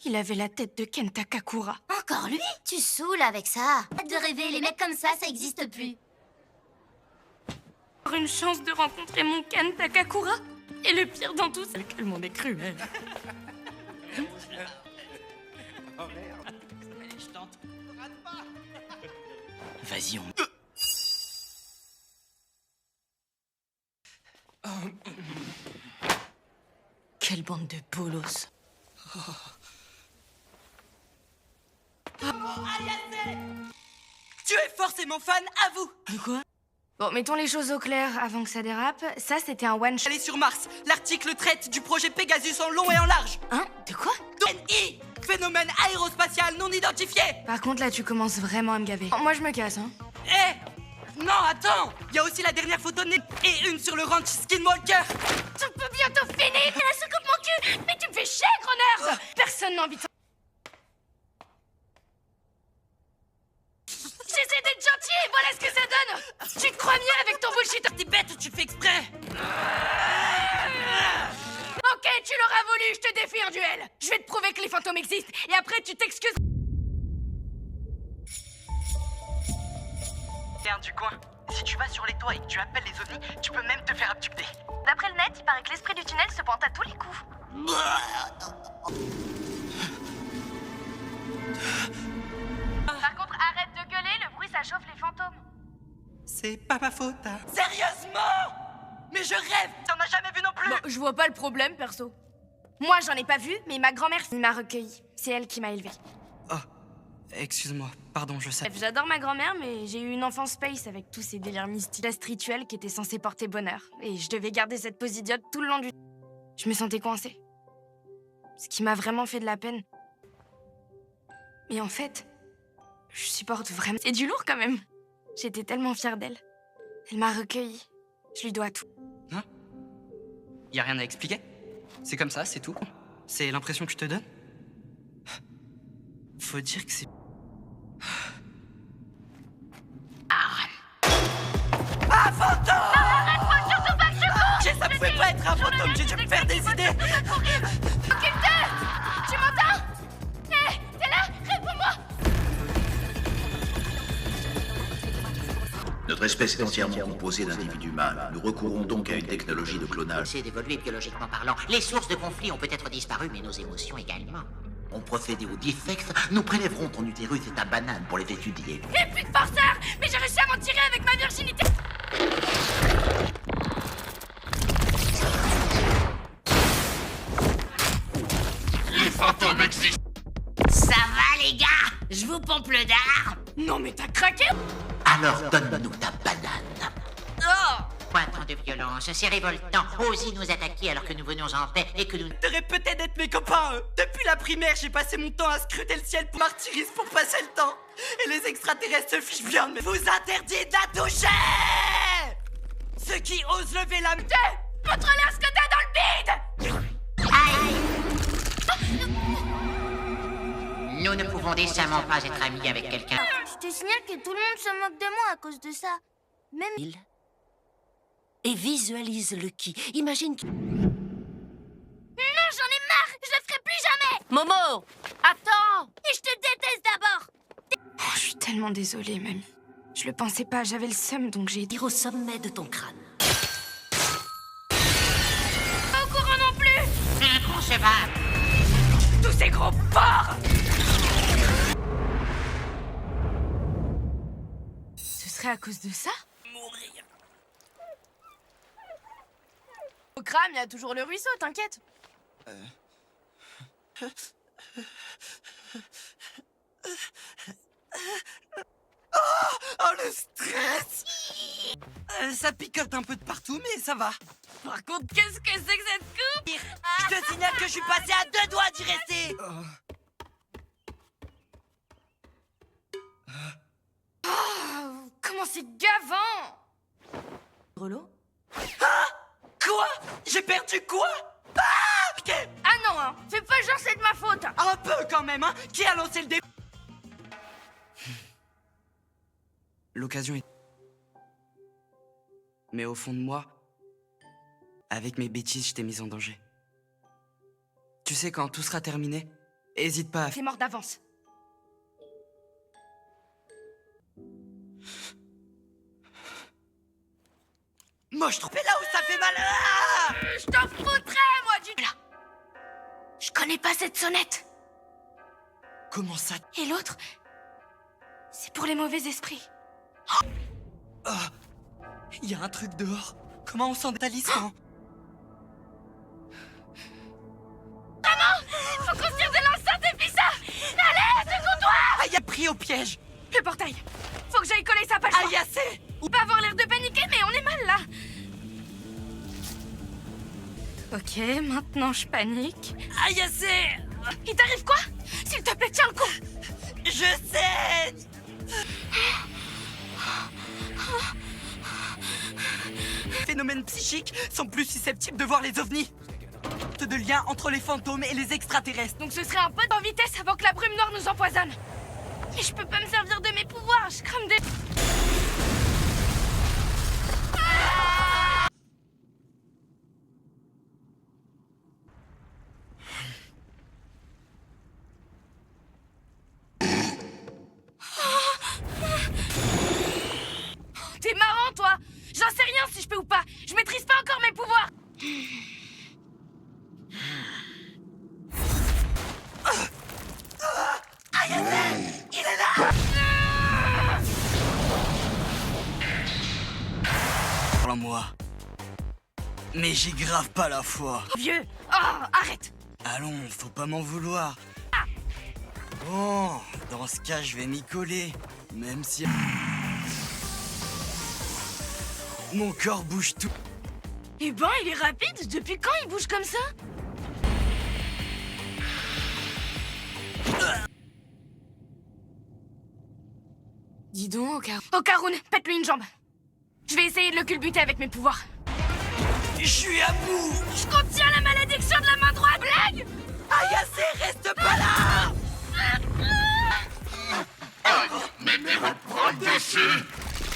Il avait la tête de Ken Takakura. Encore lui? Tu saoules avec ça. Arrête de rêver, les mecs comme ça existe plus. Avoir une chance de rencontrer mon Ken Takakura. Et le pire dans tout, c'est qu'elle m'en est cruelle. Vas-y, on... Quelle bande de bolos. Tu es forcément fan, avoue. De quoi? Bon, mettons les choses au clair avant que ça dérape. Ça, c'était un one-shot. Allez sur Mars, l'article traite du projet Pegasus en long et en large. Hein? De quoi? NI, phénomène aérospatial non identifié. Par contre, là, tu commences vraiment à me gaver. Bon, moi, je me casse, hein. Eh non, attends. Il y a aussi la dernière photo de Ned et une sur le ranch Skinwalker. Tu peux bientôt finir. Mais la secoue mon cul. Mais tu me fais chier, gros nerd. Personne n'a envie de... J'essaie d'être gentil et voilà ce que ça donne. Tu te crois mieux avec ton bullshit. T'es bête, tu fais exprès. Ok, tu l'auras voulu, je te défie en duel. Je vais te prouver que les fantômes existent et après tu t'excuses. T'es un du coin. Si tu vas sur les toits et que tu appelles les ovnis, tu peux même te faire abducter. D'après le net, il paraît que l'esprit du tunnel se pointe à tous les coups. Par contre, arrête de gueuler, le bruit ça chauffe les fantômes. C'est pas ma faute, hein. Sérieusement? Mais je rêve. T'en as jamais vu non plus. Bon, je vois pas le problème, perso. Moi, j'en ai pas vu, mais ma grand-mère m'a recueillie. C'est elle qui m'a élevée. Oh, excuse-moi. Pardon, je sais. Bref, j'adore ma grand-mère, mais j'ai eu une enfance space avec tous ces délires mystiques, gestes rituels qui étaient censés porter bonheur. Et je devais garder cette pose idiote tout le long du... Je me sentais coincée. Ce qui m'a vraiment fait de la peine. Mais en fait, je supporte vraiment... C'est du lourd quand même. J'étais tellement fière d'elle. Elle m'a recueillie. Je lui dois tout. Hein? Y a rien à expliquer? C'est comme ça, c'est tout? C'est l'impression que je te donne? Faut dire que c'est... Ah, fantôme! Arrête-moi, surtout pas que je cours! Ça pouvait pas être un fantôme, j'ai dû me faire des idées! Occupe-toi! Tu m'entends? Hé, t'es là? Réponds-moi! Notre espèce est entièrement composée d'individus mâles. Nous recourons donc à une technologie de clonage. C'est d'évoluer biologiquement parlant. Les sources de conflit ont peut-être disparu, mais nos émotions également. On procédé au defect, nous prélèverons ton utérus et ta banane pour les étudier. Et puis de forceur! Mais j'ai réussi à m'en tirer avec ma virginité! Les fantômes existent! Ça va, les gars? Je vous pompe le dard? Non mais t'as craqué? Alors donne-nous ta banane. Oh! Pas tant de violence, c'est révoltant. Osez nous attaquer alors que nous venons en paix et que nous... T'aurais peut-être d'être mes copains, eux. Depuis la primaire, j'ai passé mon temps à scruter le ciel pour martyris pour passer le temps. Et les extraterrestres se fichent bien de vous interdire de la toucher! Ceux qui osent lever la main... Montre-leur ce que t'as dans le bide! Nous ne pouvons décemment pas être amis avec quelqu'un. Je te signale que tout le monde se moque de moi à cause de ça. Même... Et visualise le qui. Imagine que... Non, j'en ai marre! Je le ferai plus jamais! Momo! Attends! Et je te déteste d'abord! Oh, je suis tellement désolée, mamie. Je le pensais pas, j'avais le seum, donc j'ai dit... Tire au sommet de ton crâne. Pas au courant non plus! Inconcevable! Tous ces gros porcs! Ce serait à cause de ça? Au crâne, il y a toujours le ruisseau, t'inquiète. Oh, le stress! Ça picote un peu de partout, mais ça va. Par contre, qu'est-ce que c'est que cette coupe? Je te signale que je suis passé à 2 doigts d'y rester! Oh, comment c'est gavant! Rolo? Quoi? J'ai perdu quoi? Ah! Ok! Ah non, hein, fais pas genre c'est de ma faute! Un peu quand même, hein? Qui a lancé le dé... L'occasion est... Mais au fond de moi, avec mes bêtises, je t'ai mise en danger. Tu sais, quand tout sera terminé, Hésite pas. C'est mort d'avance. Moi, je trouve là où ça fait mal. Ah Je t'en foutrais, moi, du... Là. Je connais pas cette sonnette. Comment ça? Et l'autre, c'est pour les mauvais esprits. Il y a un truc dehors. Comment on s'en détalise quand? Faut qu'on se tire de l'enceinte et puis ça. Allez, seconde-toi. Ah, il a pris au piège. Le portail. Faut que j'aille coller ça, pas le choix. Aïe, assez. Ou pas avoir l'air de paniquer, mais on est mal là. Ok, maintenant je panique. Aïe, assez. Il t'arrive quoi? S'il te plaît, tiens le coup. Je saigne. Les phénomènes psychiques sont plus susceptibles de voir les ovnis. De lien entre les fantômes et les extraterrestres. Donc ce serait un peu en vitesse avant que la brume noire nous empoisonne. Mais je peux pas me servir de mes pouvoirs, je crame des... T'es marrant, toi. J'en sais rien si je peux ou pas. Je maîtrise pas encore mes pouvoirs. Moi. Mais j'ai grave pas la foi. Vieux. Oh, arrête. Allons, faut pas m'en vouloir. Bon, dans ce cas, je vais m'y coller. Même si... Mon corps bouge tout. Eh ben, il est rapide. Depuis quand il bouge comme ça? Dis donc, Okarun, pète-lui une jambe. Je vais essayer de le culbuter avec mes pouvoirs. Je suis à bout. Je contiens la malédiction de la main droite, blague. Aïe, assez, reste pas là.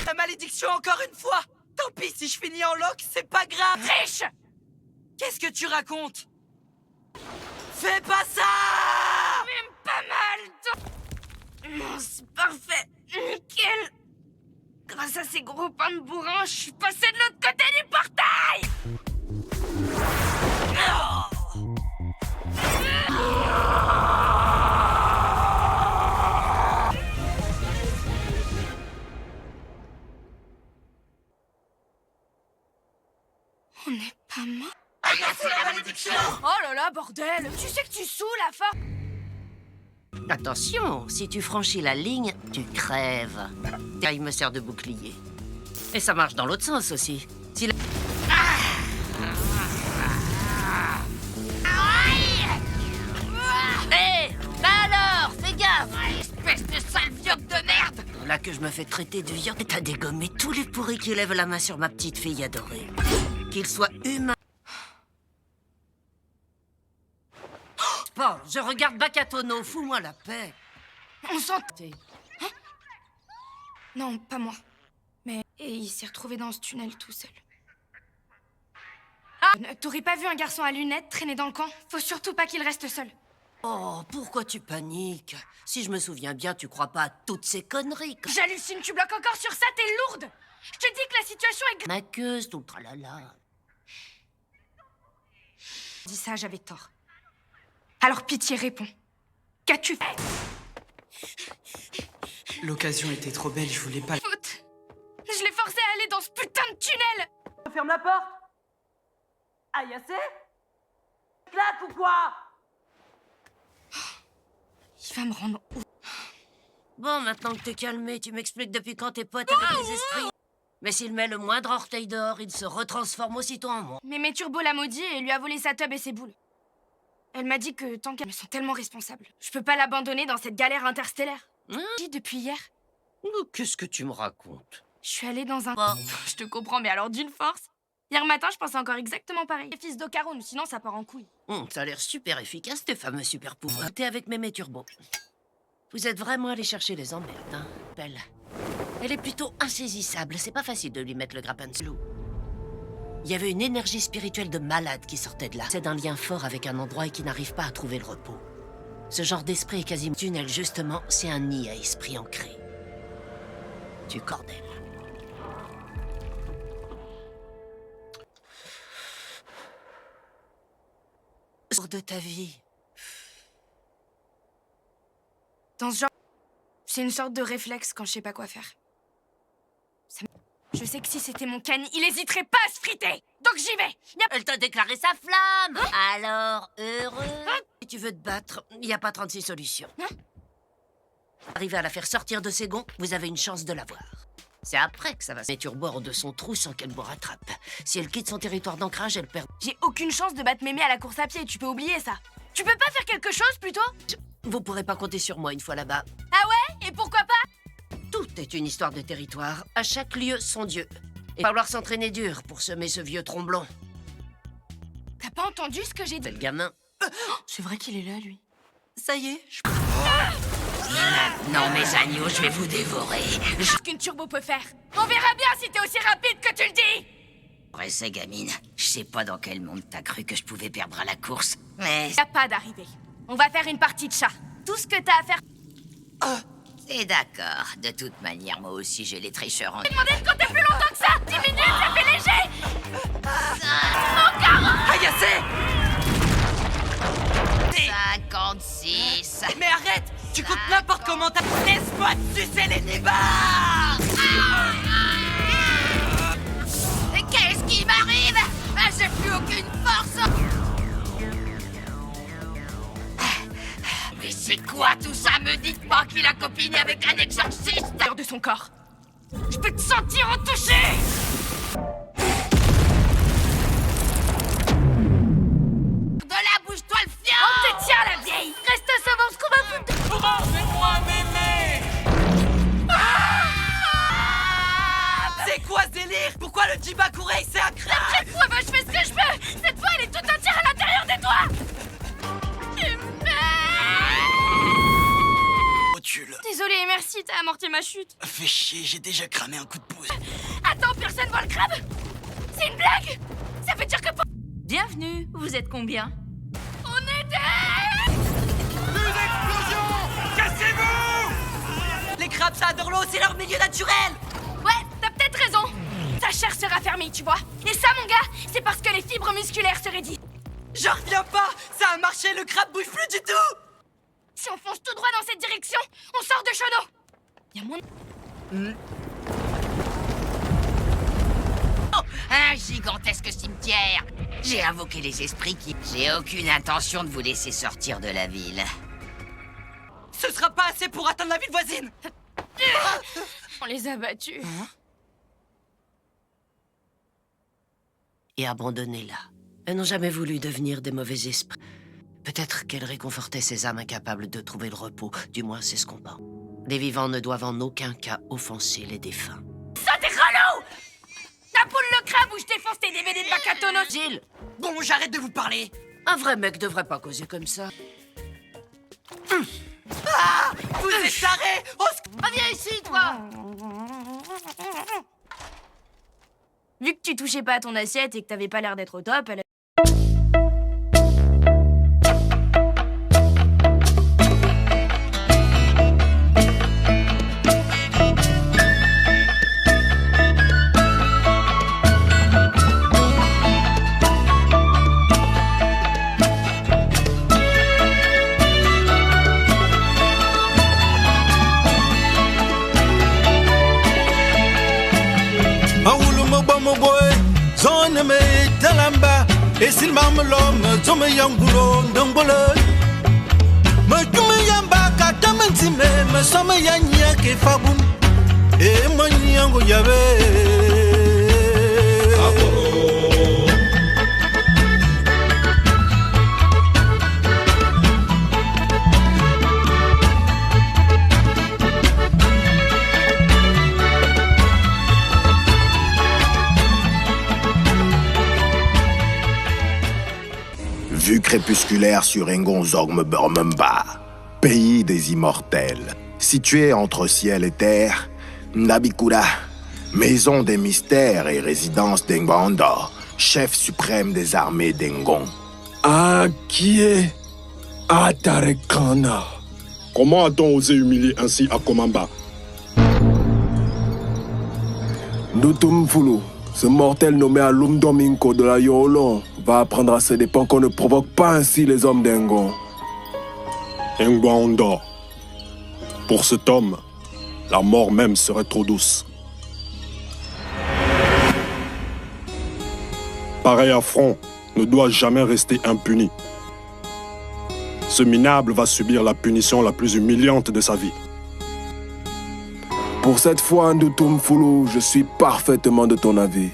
La malédiction encore une fois. Tant pis si je finis en lock, c'est pas grave. Riche. Qu'est-ce que tu racontes? Fais pas ça. Même pas mal. Non, c'est parfait. Nickel. Grâce à ces gros pains de bourrin, je suis passé de l'autre côté du portail. On n'est pas mort. Oh là là, bordel. Tu sais que tu saoules à force. Attention, si tu franchis la ligne, tu crèves. Il me sert de bouclier. Et ça marche dans l'autre sens aussi. Si la... Hé, bah alors, fais gaffe. Espèce de sale vioque de merde. Là que je me fais traiter de vioque, t'as dégommé tous les pourris qui lèvent la main sur ma petite fille adorée. Qu'il soit humain. Bon, je regarde Bakatono, fous-moi la paix. On s'en... Hein? Non, pas moi. Mais... Et il s'est retrouvé dans ce tunnel tout seul. Ah! T'aurais pas vu un garçon à lunettes traîner dans le camp? Faut surtout pas qu'il reste seul. Oh, pourquoi tu paniques? Si je me souviens bien, tu crois pas à toutes ces conneries. J'hallucine, tu bloques encore sur ça, t'es lourde. Je te dis que la situation est... Maqueuse, tout tralala. Dis ça, j'avais tort. Alors pitié, réponds. Qu'as-tu fait? L'occasion était trop belle, je voulais pas... Faute. Je l'ai forcé à aller dans ce putain de tunnel. Ferme la porte. Aïe, assez. Claque ou quoi? Il va me rendre... Bon, maintenant que t'es calmé, tu m'expliques depuis quand t'es pote avec les esprits. Mais s'il met le moindre orteil dehors, il se retransforme aussitôt en moi. Mais Turbo l'a maudit et lui a volé sa tub et ses boules. Elle m'a dit que tant qu'elle me sent tellement responsable, je peux pas l'abandonner dans cette galère interstellaire. Depuis hier, Qu'est-ce que tu me racontes? je suis allée dans un... Bon. Je te comprends, mais alors d'une force. Hier matin, je pensais encore exactement pareil. Les fils d'Okarun, sinon ça part en couille. Ça a l'air super efficace, tes fameux super pouvoirs. T'es avec Mémé Turbo. Vous êtes vraiment allé chercher les emmerdes, hein, Belle. Elle est plutôt insaisissable, c'est pas facile de lui mettre le grappin de loup. Il y avait une énergie spirituelle de malade qui sortait de là. C'est d'un lien fort avec un endroit et qui n'arrive pas à trouver le repos. Ce genre d'esprit est quasiment tunnel, justement, c'est un nid à esprit ancré. Tu Cordel. De ta vie. Dans ce genre, c'est une sorte de réflexe quand je sais pas quoi faire. Je sais que si c'était mon Ken, il hésiterait pas à se friter. Donc j'y vais. Elle t'a déclaré sa flamme. Alors, heureux. Si tu veux te battre, il n'y a pas 36 solutions. Hein? Arriver à la faire sortir de ses gonds, vous avez une chance de l'avoir. C'est après que ça va se mettre hors de son trou sans qu'elle vous rattrape. Si elle quitte son territoire d'ancrage, elle perd... J'ai aucune chance de battre Mémé à la course à pied, tu peux oublier ça. Tu peux pas faire quelque chose plutôt? Vous pourrez pas compter sur moi une fois là-bas. Ah ouais? Et pourquoi pas? Tout est une histoire de territoire. À chaque lieu, son dieu. Il va falloir s'entraîner dur pour semer ce vieux tromblon. T'as pas entendu ce que j'ai dit? C'est le gamin. C'est vrai qu'il est là, lui. Ça y est, je... Non, mes agneaux, je vais vous dévorer. Ce qu'une turbo peut faire. On verra bien si t'es aussi rapide que tu le dis. Essaie, gamine. Je sais pas dans quel monde t'as cru que je pouvais perdre à la course, mais Y a pas d'arrivée. On va faire une partie de chat. Tout ce que t'as à faire... c'est d'accord. De toute manière, moi aussi, j'ai les tricheurs en... Demandez de compter plus longtemps que ça. 10 minutes, ça fait léger. Aïe, assez! 56. Mais arrête! Tu comptes n'importe comment t'as... Laisse-moi te sucer les nibards! Qu'est-ce qui m'arrive? J'ai plus aucune force. Mais c'est quoi tout ça? Me dites pas qu'il a copiné avec un exorciste. Hors de son corps. Je peux te sentir en toucher. De là, bouge-toi le fion. On te tient, la vieille. Reste à savoir ce qu'on va foutre. C'est quoi ce délire? Pourquoi le Jibakurei c'est un crack? Ouais, bah, je fais ce que je peux. Cette fois, elle est toute entière à l'intérieur des doigts. Désolée, merci, t'as amorti ma chute. Fais chier, j'ai déjà cramé un coup de pouce. Attends, personne voit le crabe? C'est une blague? Ça veut dire que... Bienvenue, vous êtes combien? On est des... Les crabes ça adore l'eau, c'est leur milieu naturel! Ouais, t'as peut-être raison. Ta chair sera fermée, tu vois. Et ça, mon gars, c'est parce que les fibres musculaires se raidissent. J'en reviens pas! Ça a marché, le crabe bouge plus du tout! Si on fonce tout droit dans cette direction, on sort de Shono. Y'a moins... Un gigantesque cimetière. J'ai invoqué les esprits qui... J'ai aucune intention de vous laisser sortir de la ville. Ce sera pas assez pour atteindre la ville voisine! On les a battus. Et abandonnez-la. Elles n'ont jamais voulu devenir des mauvais esprits. Peut-être qu'elles réconfortaient ces âmes incapables de trouver le repos. Du moins, c'est ce qu'on pense. Les vivants ne doivent en aucun cas offenser les défunts. Ça, t'es relou! Ta poule le crabe ou je défonce tes DVD de Bakatono. Gilles, Bon, j'arrête de vous parler! un vrai mec devrait pas causer comme ça. Vous êtes tarés! Reviens ici, toi! Vu que tu touchais pas à ton assiette et que t'avais pas l'air d'être au top, elle... Zone me talamba esil mamlom zome yangulo ndongolo me tume yamba katamanti me some yanya ke fabun e manyango yabe Vue crépusculaire sur Engonzogme Burmemba, pays des immortels, situé entre ciel et terre, Nabikura, maison des mystères et résidence d'Engbando, chef suprême des armées d'Engon. Ah, qui est Atarekana. Comment a-t-on osé humilier ainsi Akomamba? Ndutum Fulu, ce mortel nommé Alum Domingo de la Yolon, va apprendre à ses dépens qu'on ne provoque pas ainsi les hommes d'Engon. Ngwando. Pour cet homme, la mort même serait trop douce. Pareil affront ne doit jamais rester impuni. Ce minable va subir la punition la plus humiliante de sa vie. Pour cette fois, Ndutum Fulu, je suis parfaitement de ton avis.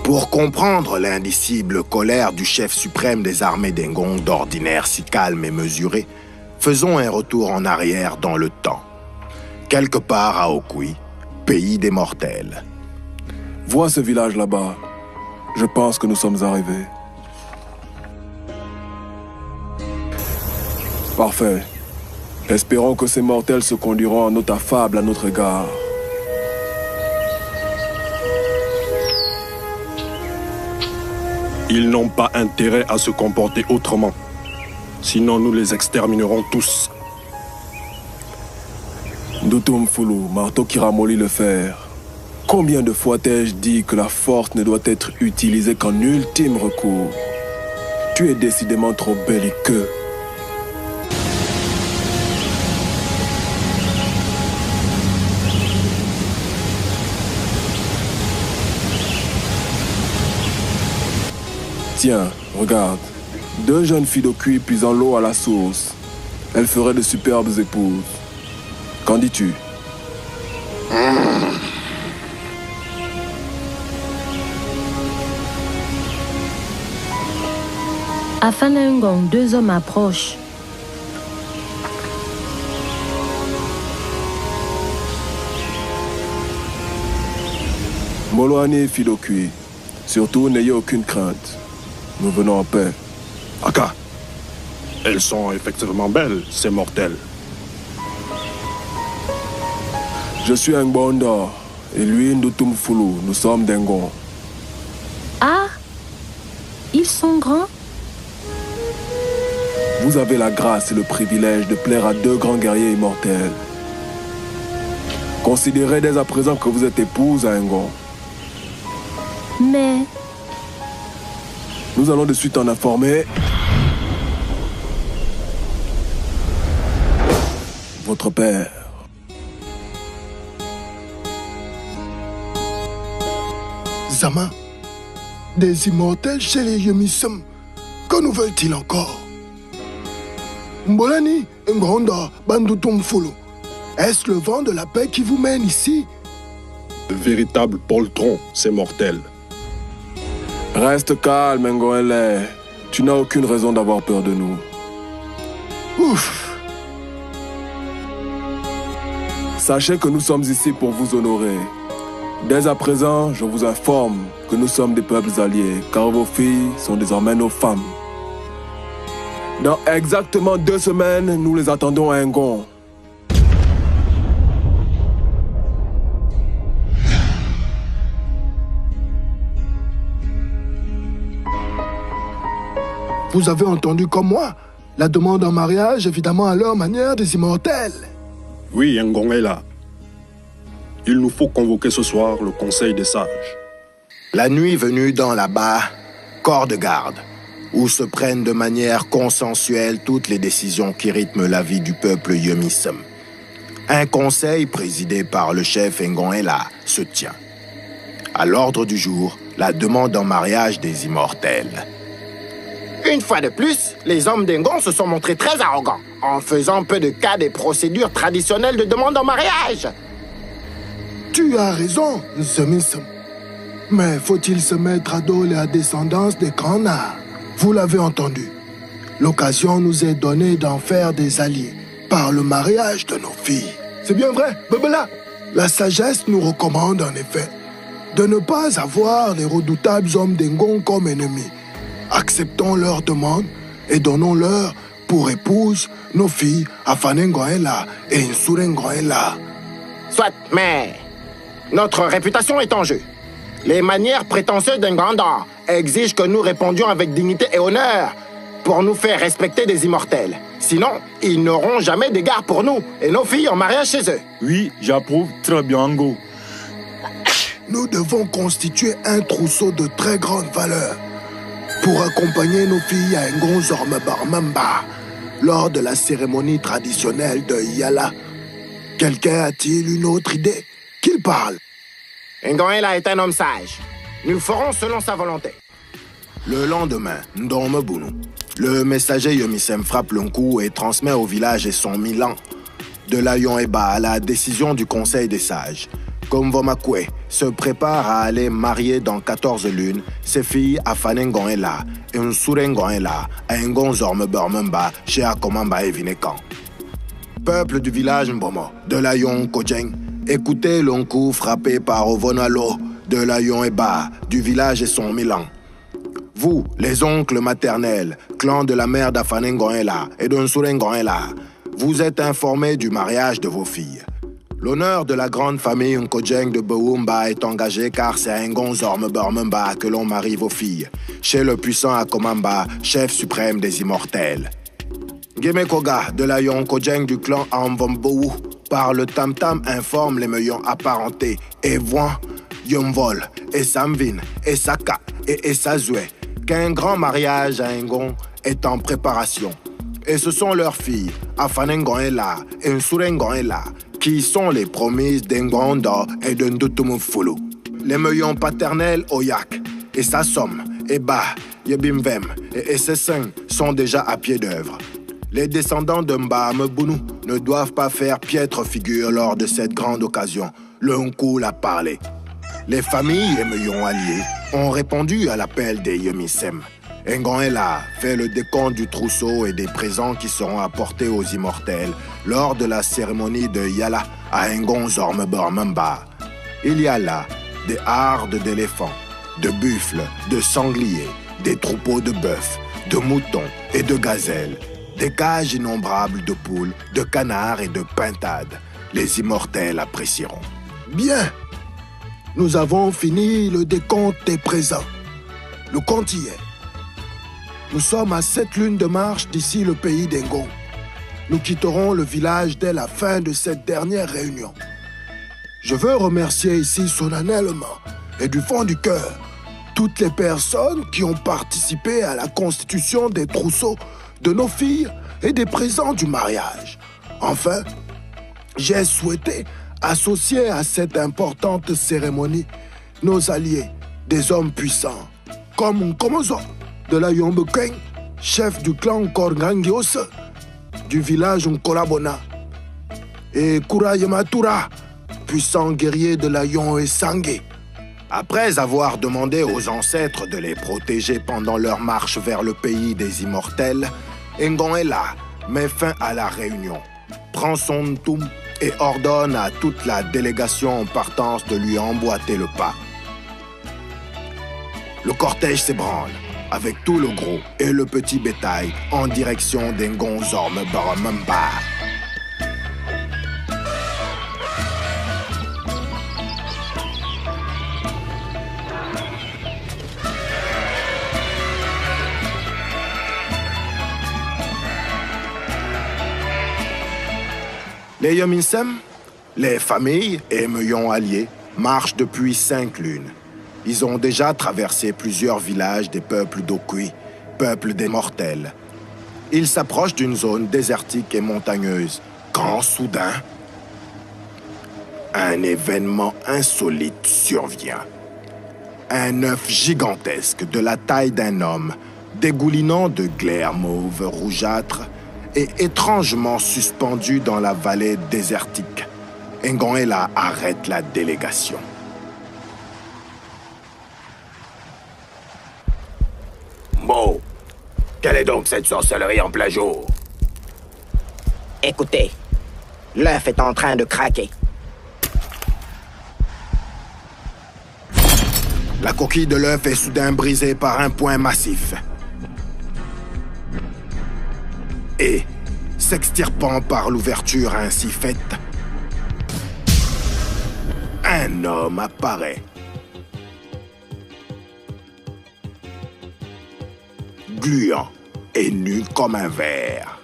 Pour comprendre l'indicible colère du chef suprême des armées d'Engon, d'ordinaire si calme et mesuré, faisons un retour en arrière dans le temps. Quelque part à Okui, pays des mortels. Vois ce village là-bas. Je pense que nous sommes arrivés. Parfait. Espérons que ces mortels se conduiront en note affable à notre égard. Ils n'ont pas intérêt à se comporter autrement. Sinon, nous les exterminerons tous. Ndutum Fulu, marteau qui ramollit le fer. Combien de fois t'ai-je dit que la force ne doit être utilisée qu'en ultime recours? Tu es décidément trop belliqueux. Tiens, regarde. 2 jeunes filles d'Okui puisant l'eau à la source. Elles feraient de superbes épouses. Qu'en dis-tu? À Fanengon, 2 hommes approchent. Moloani, fille d'Okui. Surtout, n'ayez aucune crainte. Nous venons en paix. Aka, elles sont effectivement belles, ces mortels. Je suis Ngbondor, et lui, Ndutum Fulu. Nous sommes d'Engon. Ah, ils sont grands? Vous avez la grâce et le privilège de plaire à 2 grands guerriers immortels. Considérez dès à présent que vous êtes épouse à Engon. Mais... Nous allons de suite en informer votre père. Zama, des immortels chez les Yemisum, que nous veulent-ils encore? Mbolani, Ngonda, Bandutum Fulu, est-ce le vent de la paix qui vous mène ici? De véritables poltrons, ces mortels. Reste calme, Ngoele. Tu n'as aucune raison d'avoir peur de nous. Ouf! Sachez que nous sommes ici pour vous honorer. Dès à présent, je vous informe que nous sommes des peuples alliés, car vos filles sont désormais nos femmes. Dans exactement 2 semaines, nous les attendons à Engon. Vous avez entendu comme moi la demande en mariage, évidemment à leur manière, des immortels. Oui, Ngon est là. Il nous faut convoquer ce soir le Conseil des sages. La nuit venue dans là-bas, corps de garde, où se prennent de manière consensuelle toutes les décisions qui rythment la vie du peuple Yemisum. Un conseil présidé par le chef Ngonela se tient. À l'ordre du jour, la demande en mariage des immortels. Une fois de plus, les hommes d'Engon se sont montrés très arrogants, en faisant peu de cas des procédures traditionnelles de demande en mariage. Tu as raison, Zemisum. Mais faut-il se mettre à dos la descendance des Kana? Vous l'avez entendu. L'occasion nous est donnée d'en faire des alliés par le mariage de nos filles. C'est bien vrai, Bebela. La sagesse nous recommande en effet de ne pas avoir les redoutables hommes d'Engon comme ennemis. Acceptons leur demande et donnons-leur pour épouse nos filles Afanengoela et Nsurengoela. Soit, mais notre réputation est en jeu. Les manières prétentieuses d'un grandeur exigent que nous répondions avec dignité et honneur pour nous faire respecter des immortels. Sinon, ils n'auront jamais d'égard pour nous et nos filles en mariage chez eux. Oui, j'approuve très bien, Ngo. Nous devons constituer un trousseau de très grande valeur pour accompagner nos filles à Ngon Zorme Barmamba lors de la cérémonie traditionnelle de Yala. Quelqu'un a-t-il une autre idée? Qu'il parle. Ngoela est un homme sage. Nous ferons selon sa volonté. Le lendemain, Ndorme Bunu, le messager Yomisem frappe le coup et transmet au village et son Milan de Layon Eba la décision du Conseil des sages. Komvomakwe se prépare à aller marier dans 14 lunes ses filles à Fanengoela et Nsurengoela à Ngonzorme Burmemba chez Akomamba et Vinekan. Peuple du village Mbomo de Layon Kojeng, écoutez l'onkou frappé par Ovonalo de Layon Eba du village et son Milan. Vous, les oncles maternels, clan de la mère d'Afanengoela et de Nsurengoela, vous êtes informés du mariage de vos filles. L'honneur de la grande famille Nkojeng de Boumba est engagé car c'est à Ngonzorme Burmemba que l'on marie vos filles, chez le puissant Akomamba, chef suprême des immortels. Gemekoga de la Yonkojeng du clan Amvombou, par le tam-tam informe les meilleurs apparentés, Evoin, Yomvol, Esamvin, Esaka et Esazue, qu'un grand mariage à Ngon est en préparation. Et ce sont leurs filles, Afanengoela et Nsurengoela, qui sont les promises d'Ngonda et de Ndutumufulu. Les meilleurs paternels Oyak, et Sassom, Eba, Yebimvem et Esseseng sont déjà à pied d'œuvre. Les descendants de Mbamebunu ne doivent pas faire piètre figure lors de cette grande occasion. Le Nkou l'a parlé. Les familles et meilleurs alliés ont répondu à l'appel des Yomisem. Ngoela fait le décompte du trousseau et des présents qui seront apportés aux immortels lors de la cérémonie de Yala à Ngonzorme Burmemba. Il y a là des hardes d'éléphants, de buffles, de sangliers, des troupeaux de bœufs, de moutons et de gazelles, des cages innombrables de poules, de canards et de pintades. Les immortels apprécieront. Bien, nous avons fini le décompte des présents. Le compte y est. Nous sommes à 7 lunes de marche d'ici le pays d'Engon. Nous quitterons le village dès la fin de cette dernière réunion. Je veux remercier ici solennellement et du fond du cœur toutes les personnes qui ont participé à la constitution des trousseaux de nos filles et des présents du mariage. Enfin, j'ai souhaité associer à cette importante cérémonie nos alliés, des hommes puissants, comme Nkomozo de la Yombekeng, chef du clan Korngangios, du village Nkolabona, et Kurayematura, puissant guerrier de la Yon et Sangé. Après avoir demandé aux ancêtres de les protéger pendant leur marche vers le pays des immortels, Ngoela met fin à la réunion, prend son toum et ordonne à toute la délégation en partance de lui emboîter le pas. Le cortège s'ébranle, avec tout le gros et le petit bétail en direction d'Ngonzorme Burmemba. Les Yominsem, les familles et meilleurs alliés marchent depuis 5 lunes. Ils ont déjà traversé plusieurs villages des peuples d'Okui, peuples des mortels. Ils s'approchent d'une zone désertique et montagneuse, quand soudain, un événement insolite survient. Un œuf gigantesque de la taille d'un homme, dégoulinant de glaire mauve rougeâtre, est étrangement suspendu dans la vallée désertique. Ngoela arrête la délégation. Bon, quelle est donc cette sorcellerie en plein jour? Écoutez, l'œuf est en train de craquer. La coquille de l'œuf est soudain brisée par un point massif. Et, s'extirpant par l'ouverture ainsi faite, un homme apparaît. Gluant, et nu comme un ver.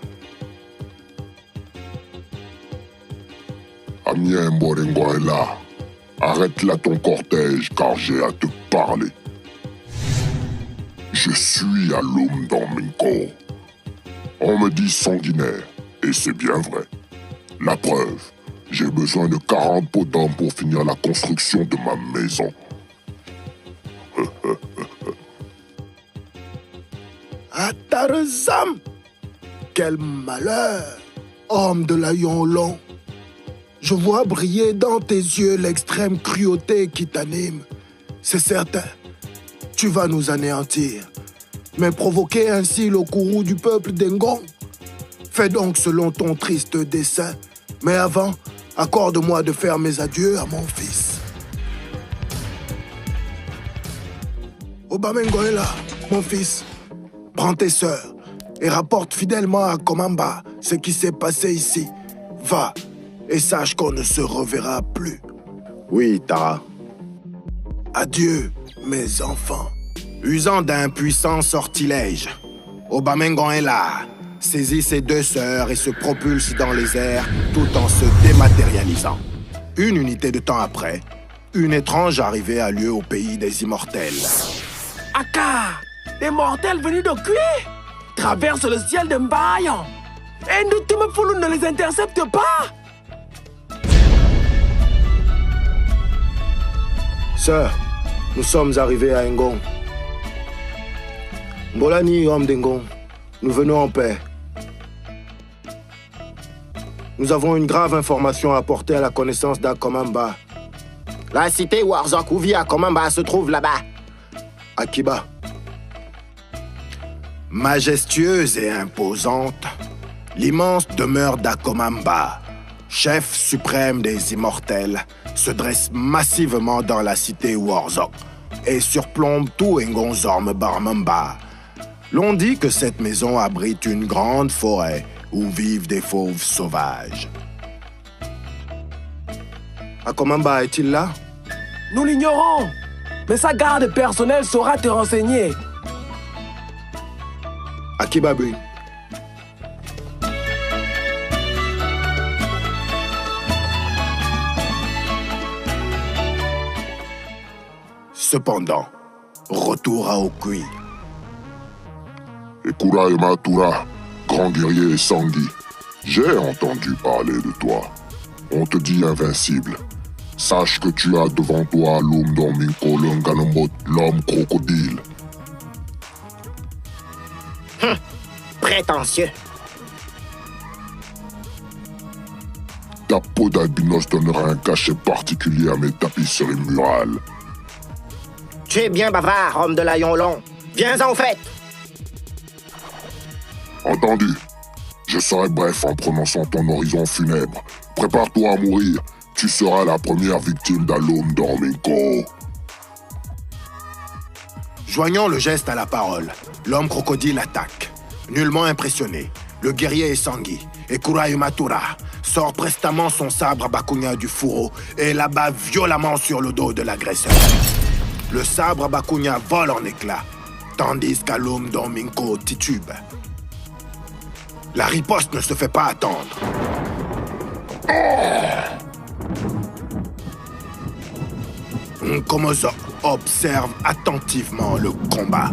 Amien Borengo est là. Arrête là ton cortège, car j'ai à te parler. Je suis Alum Domingo. On me dit sanguinaire, et c'est bien vrai. La preuve, j'ai besoin de 40 pots d'hommes pour finir la construction de ma maison. Atarzam! Quel malheur, homme de l'Aïon long. Je vois briller dans tes yeux l'extrême cruauté qui t'anime. C'est certain, tu vas nous anéantir, mais provoquer ainsi le courroux du peuple d'Engon. Fais donc selon ton triste dessein, mais avant, accorde-moi de faire mes adieux à mon fils. Obamengo est là, mon fils. Prends tes sœurs et rapporte fidèlement à Komamba ce qui s'est passé ici. Va et sache qu'on ne se reverra plus. Oui, Tara. Adieu, mes enfants. Usant d'un puissant sortilège, Obamengon est là, saisit ses deux sœurs et se propulse dans les airs tout en se dématérialisant. Une unité de temps après, une étrange arrivée a lieu au pays des immortels. Aka, des mortels venus de Kui traversent le ciel de Mbayan. Et Ndutumefoulou ne les intercepte pas. Sœur, nous sommes arrivés à Engon. Bolani, homme d'Engon, nous venons en paix. Nous avons une grave information à apporter à la connaissance d'Akomamba. La cité Warzok où vit Akomamba se trouve là-bas. Akiba. Majestueuse et imposante, l'immense demeure d'Akomamba, chef suprême des immortels, se dresse massivement dans la cité Warzok et surplombe tout Engonzorm Barmamba. L'on dit que cette maison abrite une grande forêt où vivent des fauves sauvages. Akomamba est-il là? Nous l'ignorons, mais sa garde personnelle saura te renseigner. Akibabu. Cependant, retour à Okui. Ekura et Matura, grand guerrier Sangui, j'ai entendu parler de toi. On te dit invincible. Sache que tu as devant toi l'homme Domingo Lunganomot, l'homme crocodile. Prétentieux. Ta peau d'albinos donnera un cachet particulier à mes tapisseries murales. Tu es bien bavard, homme de l'Aïon long. Viens-en au fait. Entendu. Je serai bref en prononçant ton horizon funèbre. Prépare-toi à mourir. Tu seras la première victime d'Alum Domingo. Joignant le geste à la parole, l'homme crocodile attaque. Nullement impressionné, le guerrier Sangui, Ekura Matura, sort prestement son sabre Bakunya du fourreau et l'abat violemment sur le dos de l'agresseur. Le sabre Bakunya vole en éclats, tandis qu'Alum Domingo titube. La riposte ne se fait pas attendre. Nkomozo observe attentivement le combat.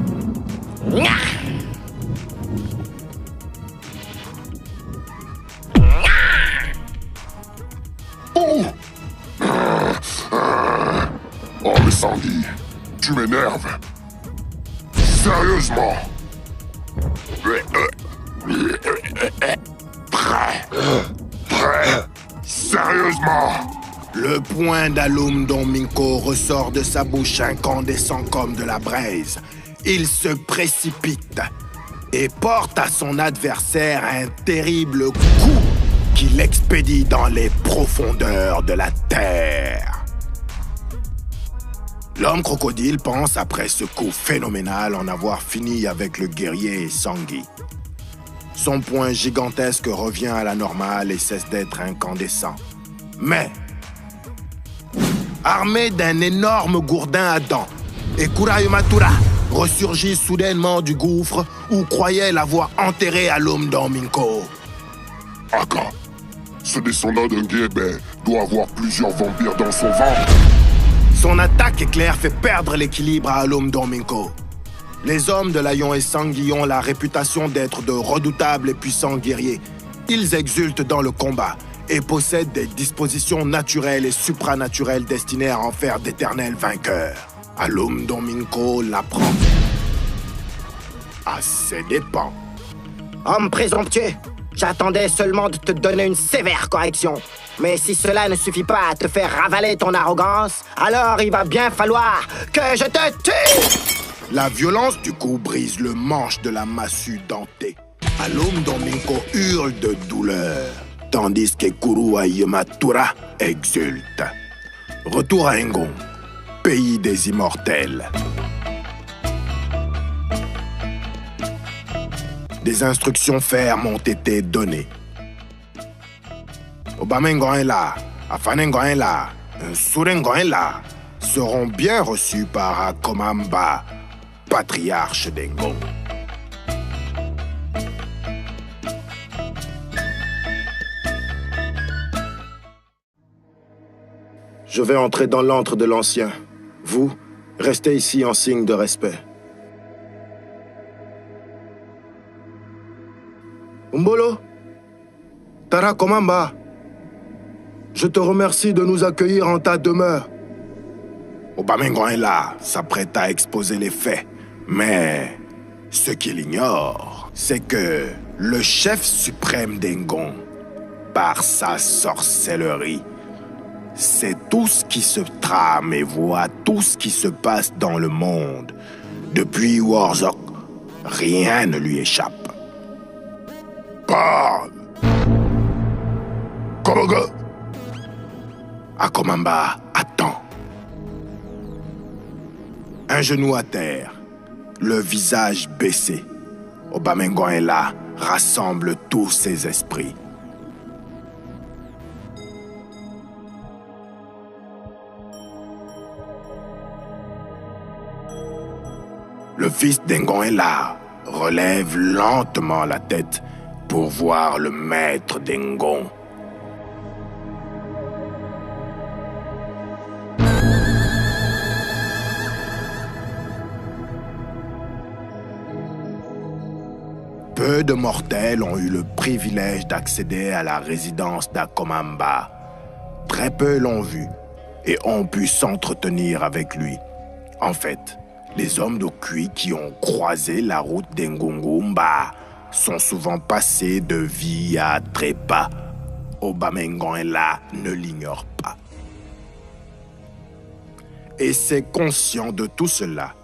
Oh mais Sangui, tu m'énerves. Sérieusement. Prêt. Sérieusement. Le poing d'Alum Domingo ressort de sa bouche incandescent comme de la braise. Il se précipite et porte à son adversaire un terrible coup qui l'expédie dans les profondeurs de la terre. L'homme crocodile pense après ce coup phénoménal en avoir fini avec le guerrier Sangui. Son poing gigantesque revient à la normale et cesse d'être incandescent. Mais, armé d'un énorme gourdin à dents, Ekura Matura ressurgit soudainement du gouffre où croyait l'avoir enterré à Minko. Aka, ce descendant d'un Guébé doit avoir plusieurs vampires dans son ventre. Son attaque éclair fait perdre l'équilibre à Minko. Les hommes de Layon et Sangui ont la réputation d'être de redoutables et puissants guerriers. Ils exultent dans le combat et possèdent des dispositions naturelles et supranaturelles destinées à en faire d'éternels vainqueurs. Minko l'apprend. À ses dépens. Homme présomptueux, j'attendais seulement de te donner une sévère correction. Mais si cela ne suffit pas à te faire ravaler ton arrogance, alors il va bien falloir que je te tue! La violence du coup brise le manche de la massue dentée. Minko hurle de douleur, tandis que Kurua Yamatura exulte. Retour à Engon, pays des immortels. Des instructions fermes ont été données. Obamengon est là, Afanengon est là, Surengon est là, seront bien reçus par Akomamba, patriarche d'Engon. Je vais entrer dans l'antre de l'ancien. Vous, restez ici en signe de respect. Umbolo, Tara Komamba, je te remercie de nous accueillir en ta demeure. Obamengon est là, s'apprête à exposer les faits. Mais ce qu'il ignore, c'est que le chef suprême d'Engon, par sa sorcellerie, sait tout ce qui se trame et voit tout ce qui se passe dans le monde. Depuis Warzok, rien ne lui échappe. Parle! Komogo! Akomamba attend. Un genou à terre, le visage baissé. Obamengon est là, rassemble tous ses esprits. Le fils d'Engon est là, relève lentement la tête pour voir le maître d'Engon. Peu de mortels ont eu le privilège d'accéder à la résidence d'Akomamba. Très peu l'ont vu et ont pu s'entretenir avec lui. En fait, les hommes d'Okui qui ont croisé la route d'Engongumba sont souvent passés de vie à trépas. Obamengon est là, ne l'ignore pas. Et c'est conscient de tout cela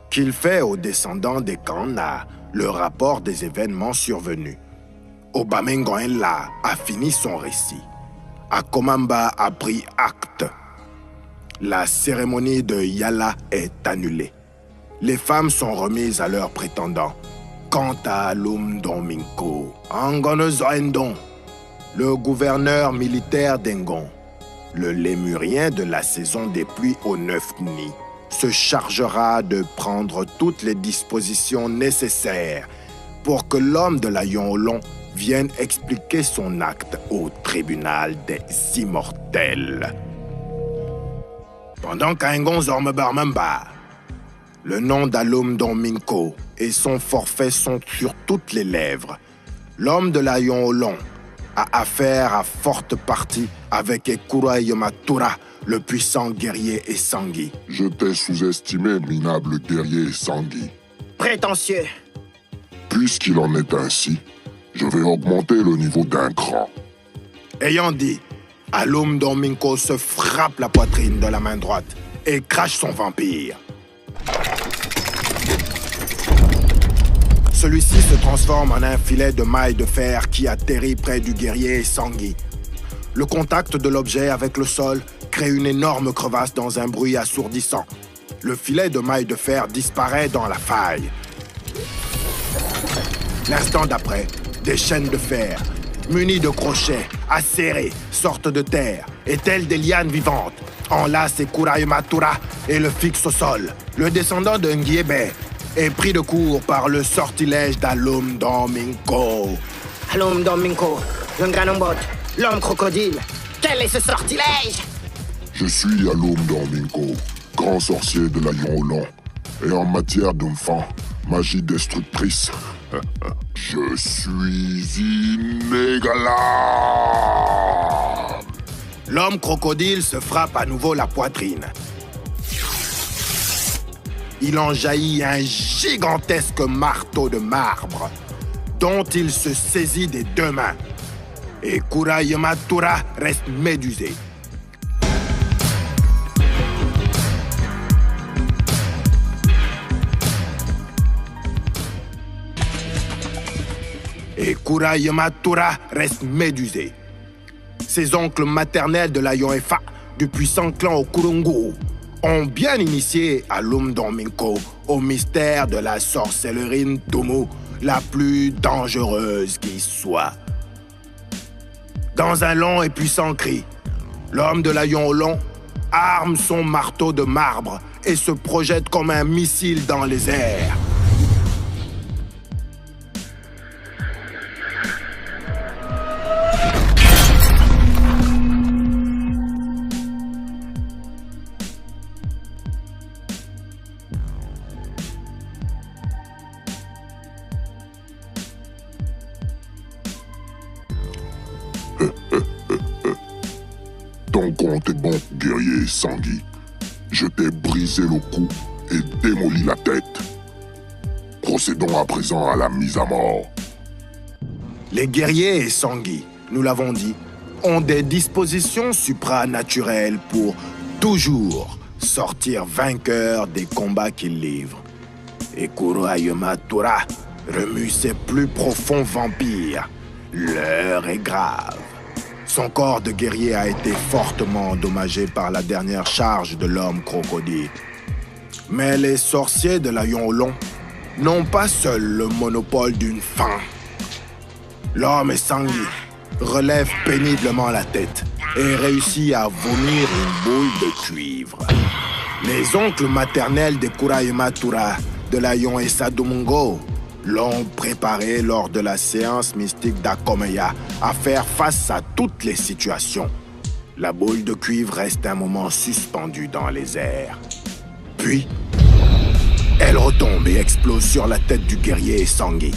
qu'il fait aux descendants des Kanna le rapport des événements survenus. Obamengon est là, a fini son récit. Akomamba a pris acte. La cérémonie de Yala est annulée. Les femmes sont remises à leurs prétendants. Quant à Minko, Angon Zoendon, le gouverneur militaire d'Engon, le lémurien de la saison des pluies aux 9 nids, se chargera de prendre toutes les dispositions nécessaires pour que l'homme de la Yonlon vienne expliquer son acte au tribunal des immortels. Pendant qu'Engon Zormebarmemba, le nom Minko et son forfait sont sur toutes les lèvres. L'homme de la Yonlon a affaire à forte partie avec Kurua Yamatura, le puissant guerrier Sangui. Je t'ai sous-estimé, minable guerrier Sangui. Prétentieux. Puisqu'il en est ainsi, je vais augmenter le niveau d'un cran. Ayant dit, Minko se frappe la poitrine de la main droite et crache son vampire. Celui-ci se transforme en un filet de mailles de fer qui atterrit près du guerrier Sangui. Le contact de l'objet avec le sol crée une énorme crevasse dans un bruit assourdissant. Le filet de mailles de fer disparaît dans la faille. L'instant d'après, des chaînes de fer, munies de crochets, acérées, sortent de terre et telles des lianes vivantes, enlacent Kurua Yamatura et le fixent au sol. Le descendant de Nguiebe est pris de court par le sortilège d'Alum Domingo. Alum Domingo, le Granobot, l'homme crocodile. Quel est ce sortilège? Je suis Alum Domingo, grand sorcier de la Yonlon. Et en matière d'enfant, magie destructrice, je suis inégalable. L'homme crocodile se frappe à nouveau la poitrine. Il en jaillit un gigantesque marteau de marbre dont il se saisit des deux mains. Et Kura Yamatura reste médusé. Et Kura Yamatura reste médusé. Ses oncles maternels de la Yoefa, du puissant clan Okurungu, ont bien initié Alum Domingo au mystère de la sorcellerie Tumu, la plus dangereuse qui soit. Dans un long et puissant cri, l'homme de la Yonlon arme son marteau de marbre et se projette comme un missile dans les airs. Ton compte est bon, guerrier Sangui. Je t'ai brisé le cou et démoli la tête. Procédons à présent à la mise à mort. Les guerriers et Sangui, nous l'avons dit, ont des dispositions supranaturelles pour toujours sortir vainqueurs des combats qu'ils livrent. Et Kura Yamatura remue ses plus profonds vampires. L'heure est grave. Son corps de guerrier a été fortement endommagé par la dernière charge de l'homme crocodile. Mais les sorciers de la Yonlon n'ont pas seuls le monopole d'une fin. L'homme Sangui relève péniblement la tête et réussit à vomir une boule de cuivre. Les oncles maternels de Kura Yamatura de la Yoesa Domingo l'ont préparé lors de la séance mystique d'Akomeya à faire face à toutes les situations. La boule de cuivre reste un moment suspendue dans les airs. Puis, elle retombe et explose sur la tête du guerrier Sangui.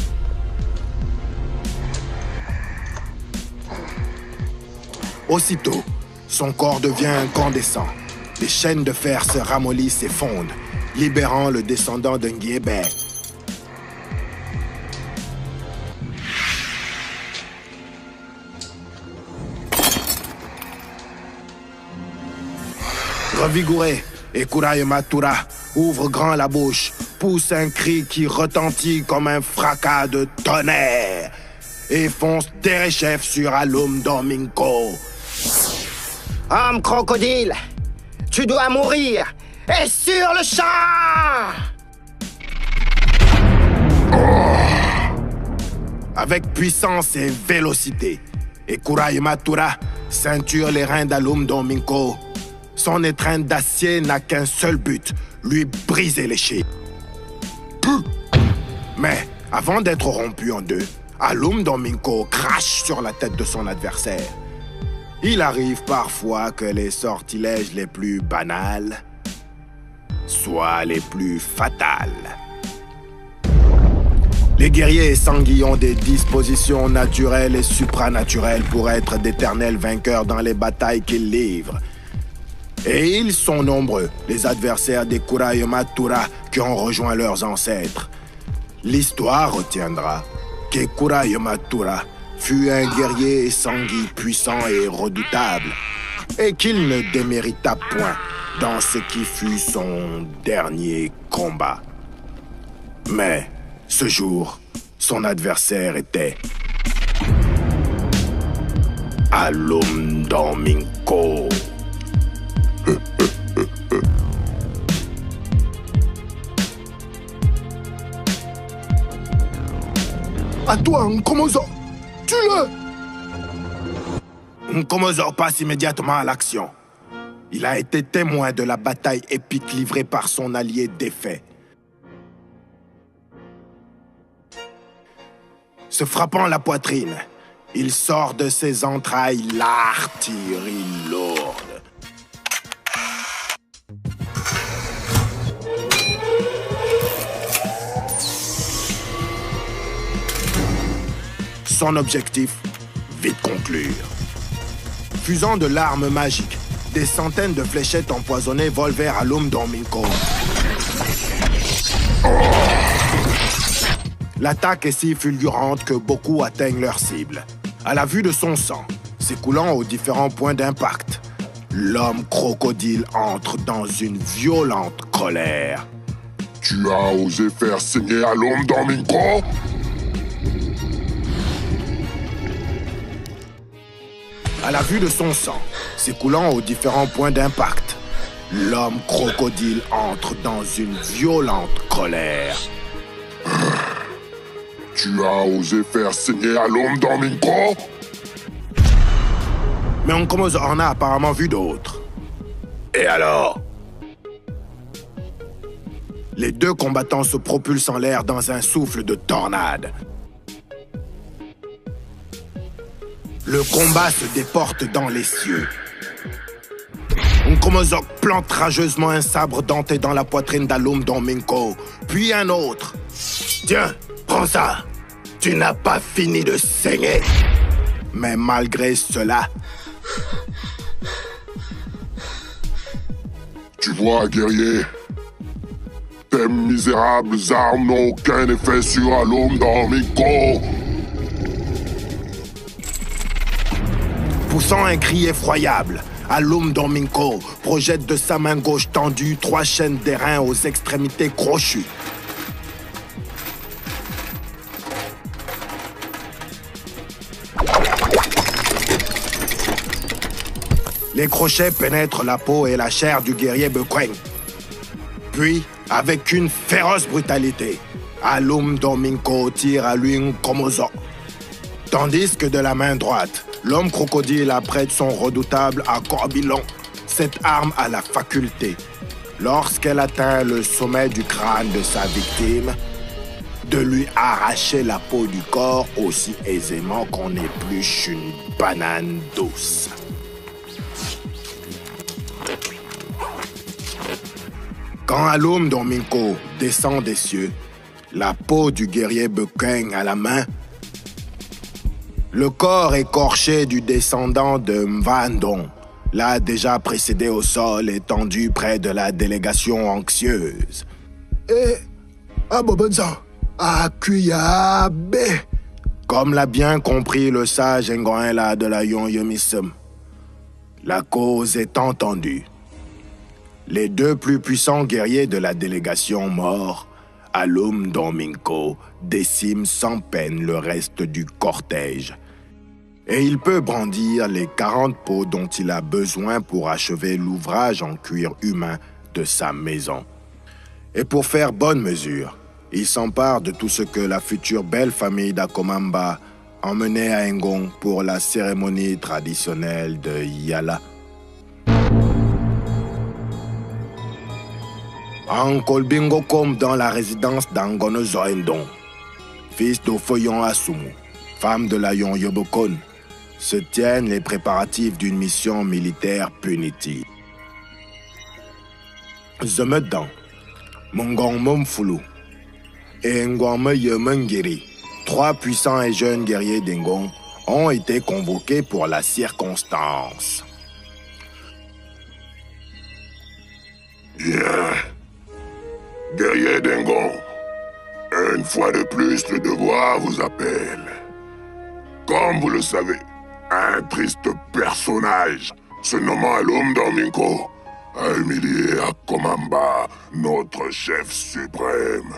Aussitôt, son corps devient incandescent. Les chaînes de fer se ramollissent et fondent, libérant le descendant d'Ngiebe. Revigouré, et Kura Yamatura ouvre grand la bouche, pousse un cri qui retentit comme un fracas de tonnerre et fonce derechef sur Alum Domingo. Homme crocodile, tu dois mourir, et sur le champ! Avec puissance et vélocité, et Kura Yamatura ceinture les reins d'Alum Domingo. Son étreinte d'acier n'a qu'un seul but, lui briser les chevilles. Mais avant d'être rompu en deux, Alum Domingo crache sur la tête de son adversaire. Il arrive parfois que les sortilèges les plus banals soient les plus fatals. Les guerriers Sangui ont des dispositions naturelles et supranaturelles pour être d'éternels vainqueurs dans les batailles qu'ils livrent. Et ils sont nombreux, les adversaires des Kura Yamatura qui ont rejoint leurs ancêtres. L'histoire retiendra que Kura Yamatura fut un guerrier Sangui puissant et redoutable, et qu'il ne démérita point dans ce qui fut son dernier combat. Mais, ce jour, son adversaire était Alum Domingo. À toi, Nkomozo! Tue-le! Nkomozo passe immédiatement à l'action. Il a été témoin de la bataille épique livrée par son allié défait. Se frappant la poitrine, il sort de ses entrailles l'artillerie lourde. Son objectif, vite conclure. Fusant de l'arme magique, des centaines de fléchettes empoisonnées volent vers Alum Domminco. L'attaque est si fulgurante que beaucoup atteignent leur cible. À la vue de son sang, s'écoulant aux différents points d'impact, l'homme crocodile entre dans une violente colère. Tu as osé faire saigner Alum Domminco? À la vue de son sang, s'écoulant aux différents points d'impact, l'homme crocodile entre dans une violente colère. Tu as osé faire saigner Alum Domminco? Mais Nkomozo en a apparemment vu d'autres. Et alors? Les deux combattants se propulsent en l'air dans un souffle de tornade. Le combat se déporte dans les cieux. Nkomozo plante rageusement un sabre denté dans la poitrine d'Alum Domminco, puis un autre. Tiens, prends ça. Tu n'as pas fini de saigner. Mais malgré cela... Tu vois, guerrier, tes misérables armes n'ont aucun effet sur Alum Domminco. Poussant un cri effroyable, Alum Domminco projette de sa main gauche tendue 3 chaînes d'airain aux extrémités crochues. Les crochets pénètrent la peau et la chair du guerrier Bekweng. Puis, avec une féroce brutalité, Alum Domminco tire à lui Nkomozo. Tandis que de la main droite, l'homme crocodile apprête son redoutable accorbilon. Cette arme a la faculté, lorsqu'elle atteint le sommet du crâne de sa victime, de lui arracher la peau du corps aussi aisément qu'on épluche une banane douce. Quand Alum Domminco descend des cieux, la peau du guerrier Bekweng à la main, le corps écorché du descendant de Mvandon l'a déjà précédé au sol, étendu près de la délégation anxieuse. Et Abobonza, Akuyabe, comme l'a bien compris le sage Ngoenla de la Yonyomism. La cause est entendue. Les deux plus puissants guerriers de la délégation morts, Alum Domminco décime sans peine le reste du cortège. Et il peut brandir les 40 peaux dont il a besoin pour achever l'ouvrage en cuir humain de sa maison. Et pour faire bonne mesure, il s'empare de tout ce que la future belle famille d'Akomamba emmenait à Ngong pour la cérémonie traditionnelle de Yala. En Kolbingo comme dans la résidence d'Angono Zoendong, fils d'Ofoyon Asumu, femme de la Yon Yobokon, se tiennent les préparatifs d'une mission militaire punitive. Zemedang, Mongong Momfulu et Ngwame Yemengiri, 3 puissants et jeunes guerriers d'Ngong, ont été convoqués pour la circonstance. Bien. Guerrier d'Ngong, une fois de plus, le devoir vous appelle. Comme vous le savez, un triste personnage, se nommant Alum Domminco, a humilié Akomamba, notre chef suprême.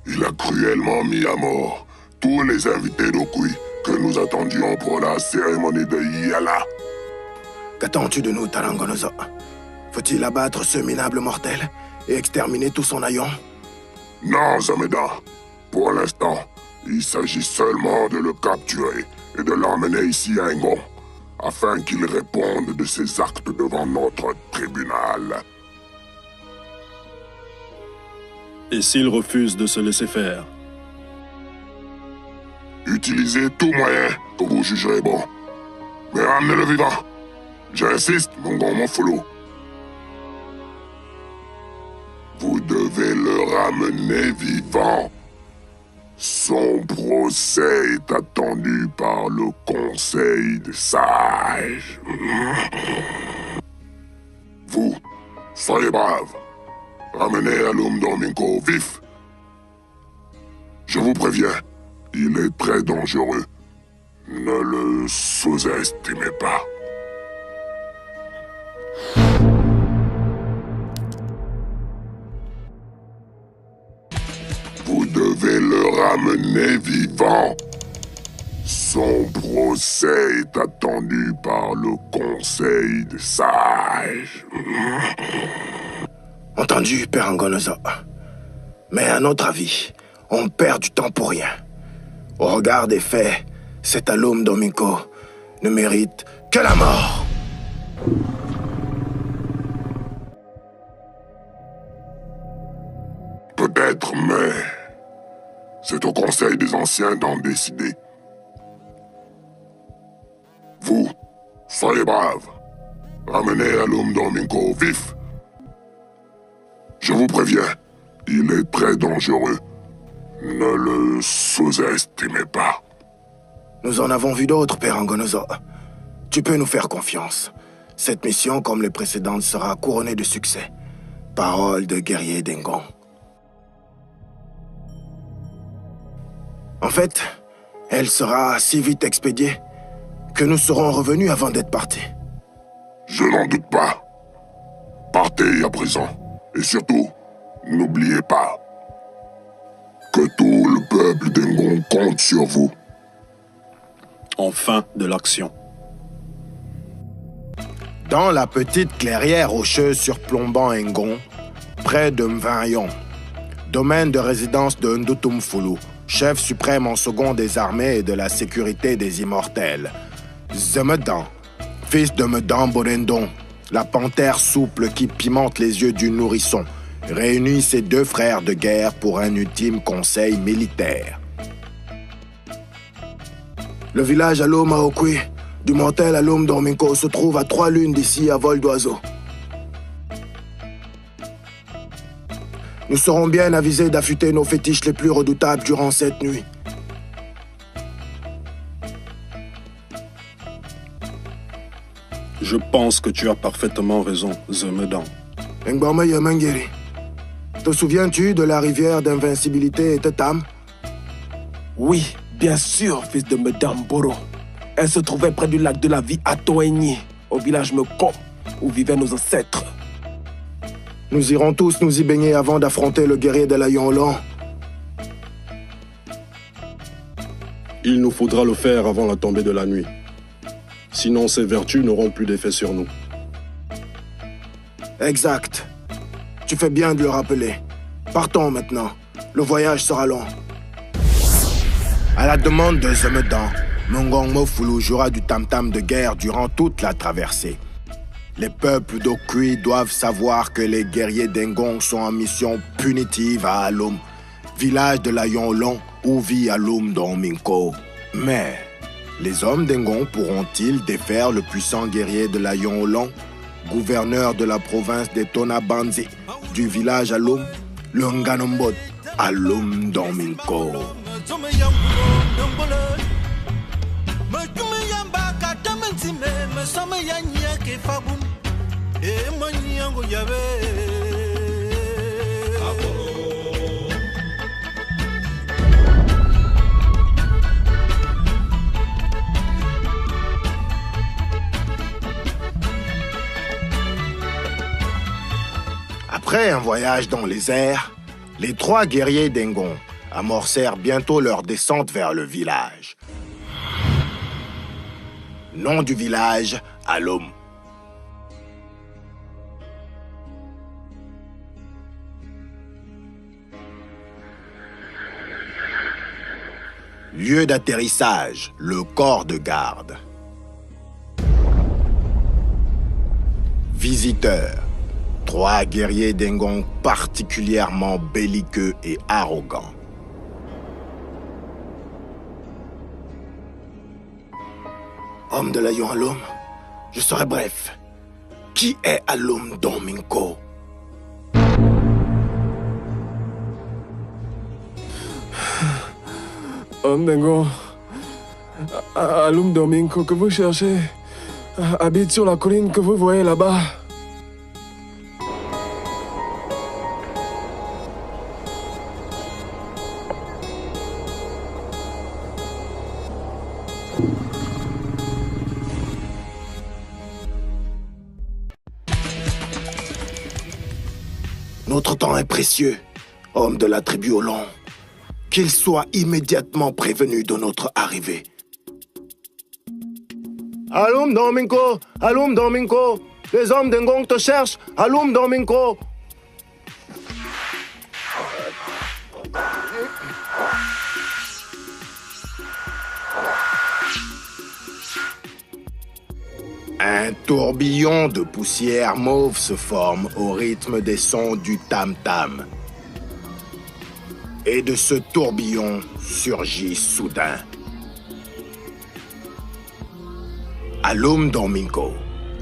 Il a cruellement mis à mort tous les invités d'Okui que nous attendions pour la cérémonie de Yala. Qu'attends-tu de nous, Tarangonozo? Faut-il abattre ce minable mortel et exterminer tout son haillon? Non, Zameda. Pour l'instant, il s'agit seulement de le capturer et de l'emmener ici à Ngong, afin qu'il réponde de ses actes devant notre tribunal. Et s'il refuse de se laisser faire? Utilisez tout moyen que vous jugerez bon. Mais ramenez-le vivant. J'insiste, mon grand Mofolo. Vous devez le ramener vivant. Son procès est attendu par le Conseil des Sages. Vous, soyez braves. Ramenez Alum Domingo vif. Je vous préviens, il est très dangereux. Ne le sous-estimez pas. Vous devez le ramener vivant. Son procès est attendu par le Conseil des Sages. Entendu, Père Angonozo. Mais à notre avis, on perd du temps pour rien. Au regard des faits, cet Alum Domingo ne mérite que la mort. Peut-être, mais c'est au Conseil des Anciens d'en décider. Vous, soyez braves. Ramenez Alum Domingo vif. Je vous préviens, il est très dangereux. Ne le sous-estimez pas. Nous en avons vu d'autres, Père Angonozo. Tu peux nous faire confiance. Cette mission, comme les précédentes, sera couronnée de succès. Parole de guerrier d'Engon. En fait, elle sera si vite expédiée que nous serons revenus avant d'être partis. Je n'en doute pas. Partez à présent. Et surtout, n'oubliez pas que tout le peuple d'Engon compte sur vous. Enfin de l'action. Dans la petite clairière rocheuse surplombant Engon, près de Mvinyon, domaine de résidence de Ndutumfulu, chef suprême en second des armées et de la sécurité des immortels, Zemedan, fils de Medan Borendon, la panthère souple qui pimente les yeux du nourrisson, réunit ses deux frères de guerre pour un ultime conseil militaire. Le village Alum Aokwe, du mortel Alum Domingo, se trouve à 3 lunes d'ici à vol d'oiseau. Nous serons bien avisés d'affûter nos fétiches les plus redoutables durant cette nuit. Je pense que tu as parfaitement raison, Zemedan. Ngbama Yamangeri, te souviens-tu de la rivière d'invincibilité et Tetam? Oui, bien sûr, fils de Madame Boro. Elle se trouvait près du lac de la vie à Toigny, au village Meko, où vivaient nos ancêtres. Nous irons tous nous y baigner avant d'affronter le guerrier de la Yonlan. Il nous faudra le faire avant la tombée de la nuit. Sinon, ces vertus n'auront plus d'effet sur nous. Exact. Tu fais bien de le rappeler. Partons maintenant. Le voyage sera long. À la demande de Zemedan, Mongong Mofulu jouera du tam-tam de guerre durant toute la traversée. Les peuples d'Okui doivent savoir que les guerriers d'Engon sont en mission punitive à Alum, village de la Yonlon où vit Alum Domingo. Mais les hommes d'Engon pourront-ils défaire le puissant guerrier de la Yonlon, gouverneur de la province des Tonabanzi, du village Alum, le Nganombot, Alum Domingo? Après un voyage dans les airs, les 3 guerriers d'Engon amorcèrent bientôt leur descente vers le village. Nom du village, Alum. Lieu d'atterrissage, le corps de garde. Visiteurs, 3 guerriers d'Engon particulièrement belliqueux et arrogants. Homme de l'Ayon Alum, je serai bref. Qui est Alum Domingo? Homme d'Engon, Alum Domingo que vous cherchez, habite sur la colline que vous voyez là-bas. Notre temps est précieux, homme de la tribu Olon. Qu'il soit immédiatement prévenu de notre arrivée. Alum Domingo! Alum Domingo! Les hommes d'Engong te cherchent! Alum Domingo! Un tourbillon de poussière mauve se forme au rythme des sons du tam-tam. Et de ce tourbillon surgit soudain Alum Domingo,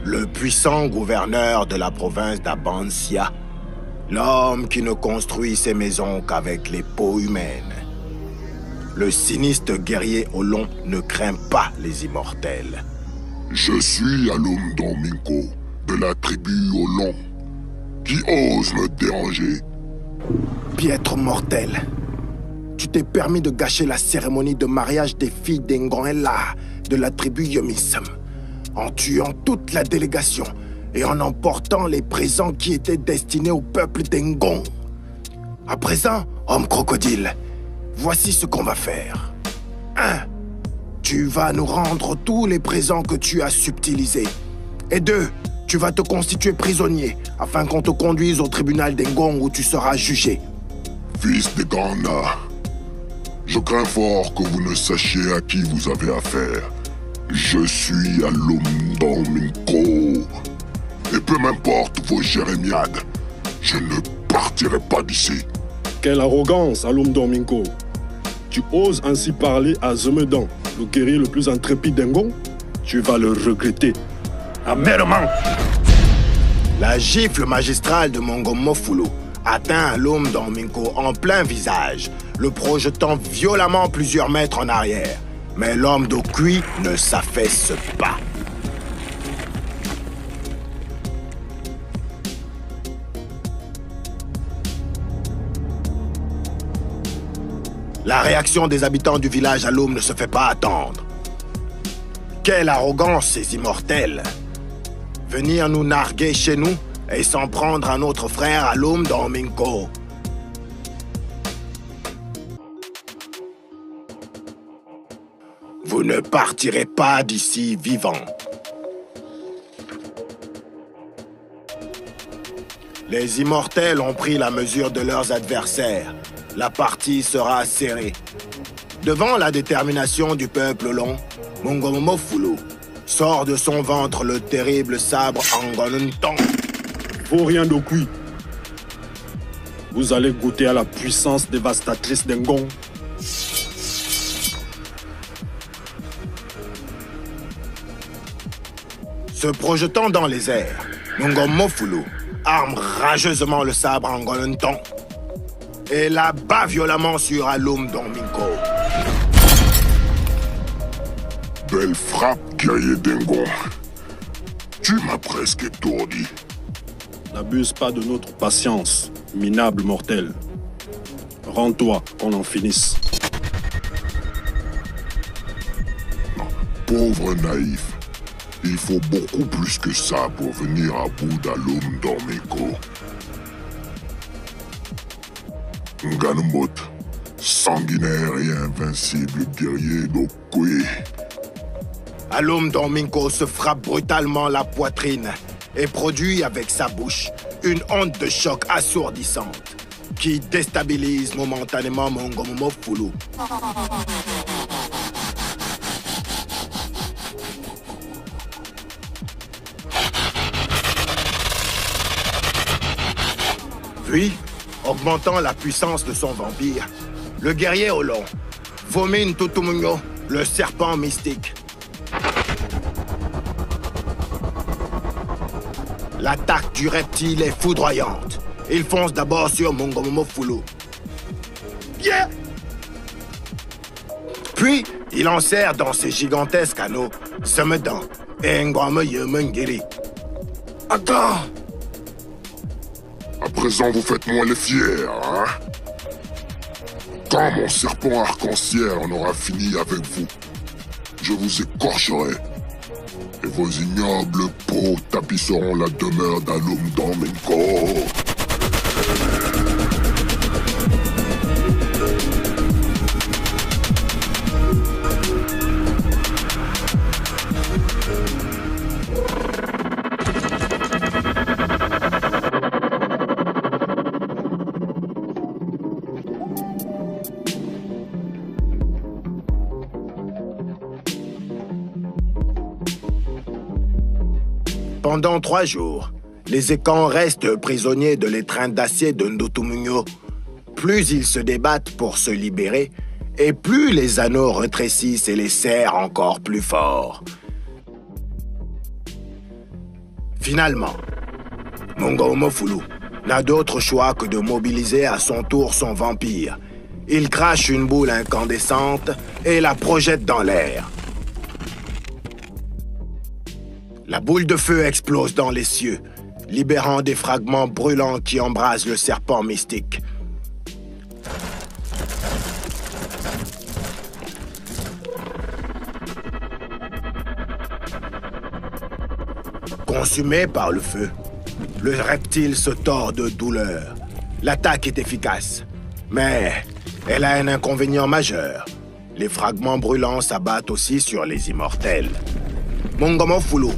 le puissant gouverneur de la province d'Abancia, l'homme qui ne construit ses maisons qu'avec les peaux humaines. Le sinistre guerrier Olon ne craint pas les immortels. Je suis Alum Domingo, de la tribu Olon. Qui ose me déranger? Piètre mortel, tu t'es permis de gâcher la cérémonie de mariage des filles d'Engonella de la tribu Yomism, en tuant toute la délégation et en emportant les présents qui étaient destinés au peuple d'Engon. À présent, homme crocodile, voici ce qu'on va faire. 1. Tu vas nous rendre tous les présents que tu as subtilisés. Et 2. Tu vas te constituer prisonnier afin qu'on te conduise au tribunal d'Engong où tu seras jugé. Fils de Ghana, je crains fort que vous ne sachiez à qui vous avez affaire. Je suis Alum Domingo. Et peu m'importe vos jérémiades, je ne partirai pas d'ici. Quelle arrogance, Alum Domingo. Tu oses ainsi parler à Zemedan, le guerrier le plus intrépide d'Engon? Tu vas le regretter. Amèrement. La gifle magistrale de Mongomofulu atteint Alum Domingo en plein visage, le projetant violemment plusieurs mètres en arrière. Mais l'homme d'Okui ne s'affaisse pas. La réaction des habitants du village Alum ne se fait pas attendre. Quelle arrogance, ces immortels! Venir nous narguer chez nous et s'en prendre à notre frère Alum Domingo. Vous ne partirez pas d'ici vivant. Les immortels ont pris la mesure de leurs adversaires. La partie sera serrée. Devant la détermination du peuple long, Mongomofulu sort de son ventre le terrible sabre Angonunton. Faut rien d'Okui. Vous allez goûter à la puissance dévastatrice d'Engon. Se projetant dans les airs, Mongomofulu arme rageusement le sabre Angonunton et la bat violemment sur Alum Domingo. Belle frappe, guerrier d'Engon. Tu m'as presque étourdi. N'abuse pas de notre patience, minable mortel. Rends-toi, qu'on en finisse. Pauvre naïf. Il faut beaucoup plus que ça pour venir à bout d'Alum Domingo. Nganumbot, sanguinaire et invincible guerrier d'Okui. Alum Domingo se frappe brutalement la poitrine et produit avec sa bouche une onde de choc assourdissante qui déstabilise momentanément Mongomofulu. Puis, augmentant la puissance de son vampire, le guerrier Olon vomit Tutumunyo, le serpent mystique. L'attaque du reptile est foudroyante. Il fonce d'abord sur Mongomofulu. Yeah! Puis, il enserre dans ses gigantesques anneaux Semedan et Ngwame Yemengiri. Attends! À présent, vous faites moins les fiers, hein? Quand mon serpent arc-en-ciel en aura fini avec vous, je vous écorcherai. Et vos ignobles peaux tapisseront la demeure d'Alum Domingo. Pendant 3 jours, les Ekans restent prisonniers de l'étreinte d'acier de Ndotumunyo. Plus ils se débattent pour se libérer, et plus les anneaux rétrécissent et les serrent encore plus fort. Finalement, Mongomofulu n'a d'autre choix que de mobiliser à son tour son vampire. Il crache une boule incandescente et la projette dans l'air. La boule de feu explose dans les cieux, libérant des fragments brûlants qui embrasent le serpent mystique. Consumé par le feu, le reptile se tord de douleur. L'attaque est efficace, mais elle a un inconvénient majeur. Les fragments brûlants s'abattent aussi sur les immortels. Mongomofulu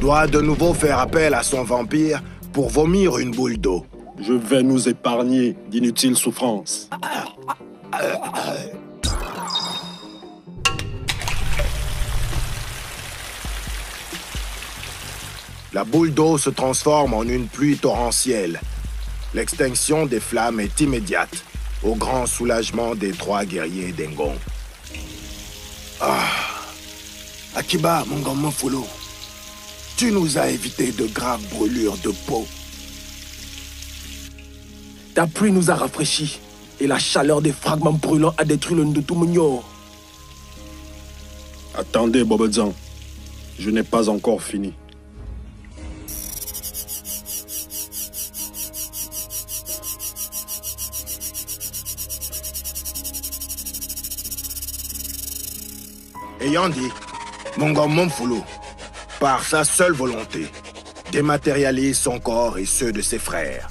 doit de nouveau faire appel à son vampire pour vomir une boule d'eau. Je vais nous épargner d'inutiles souffrances. La boule d'eau se transforme en une pluie torrentielle. L'extinction des flammes est immédiate, au grand soulagement des 3 guerriers d'Engon. Ah, Akiba Mongomofulu, tu nous as évité de graves brûlures de peau. Ta pluie nous a rafraîchis et la chaleur des fragments brûlants a détruit le Ndotumunyo. Attendez, Bobedzan. Je n'ai pas encore fini. Ayant dit, Mongomofulu, par sa seule volonté, dématérialise son corps et ceux de ses frères.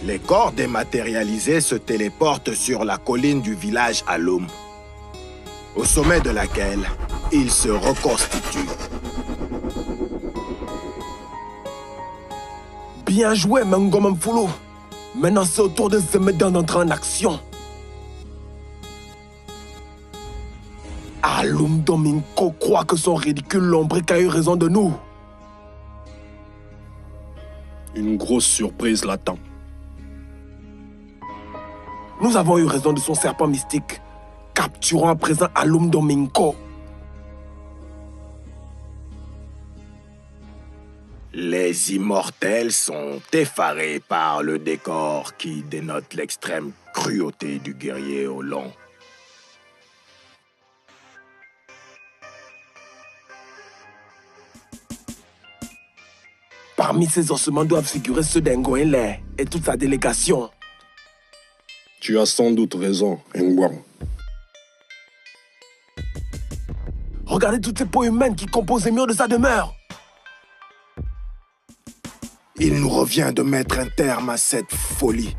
Les corps dématérialisés se téléportent sur la colline du village Alum, au sommet de laquelle ils se reconstituent. Bien joué, Mongomofulu. Maintenant, c'est au tour de Semedan d'entrer en action. Alum Domingo croit que son ridicule lombric a eu raison de nous. Une grosse surprise l'attend. Nous avons eu raison de son serpent mystique. Capturons à présent Alum Domingo. Les immortels sont effarés par le décor qui dénote l'extrême cruauté du guerrier au long. Parmi ces ossements doivent figurer ceux d'Engoenle et toute sa délégation. Tu as sans doute raison, Ngwang. Regardez toutes ces peaux humaines qui composent les murs de sa demeure. Il nous revient de mettre un terme à cette folie.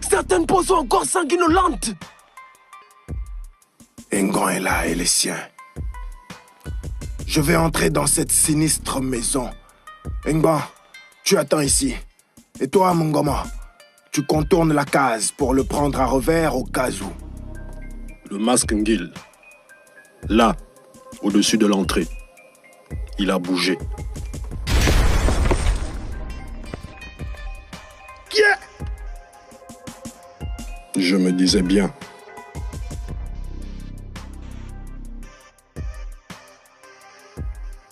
Certaines peaux sont encore sanguinolentes. Engon est là et les siens. Je vais entrer dans cette sinistre maison. Engon, tu attends ici. Et toi, Mongoma, tu contournes la case pour le prendre à revers au cas où. Le masque Ngil. Là, au-dessus de l'entrée. Il a bougé. Je me disais bien.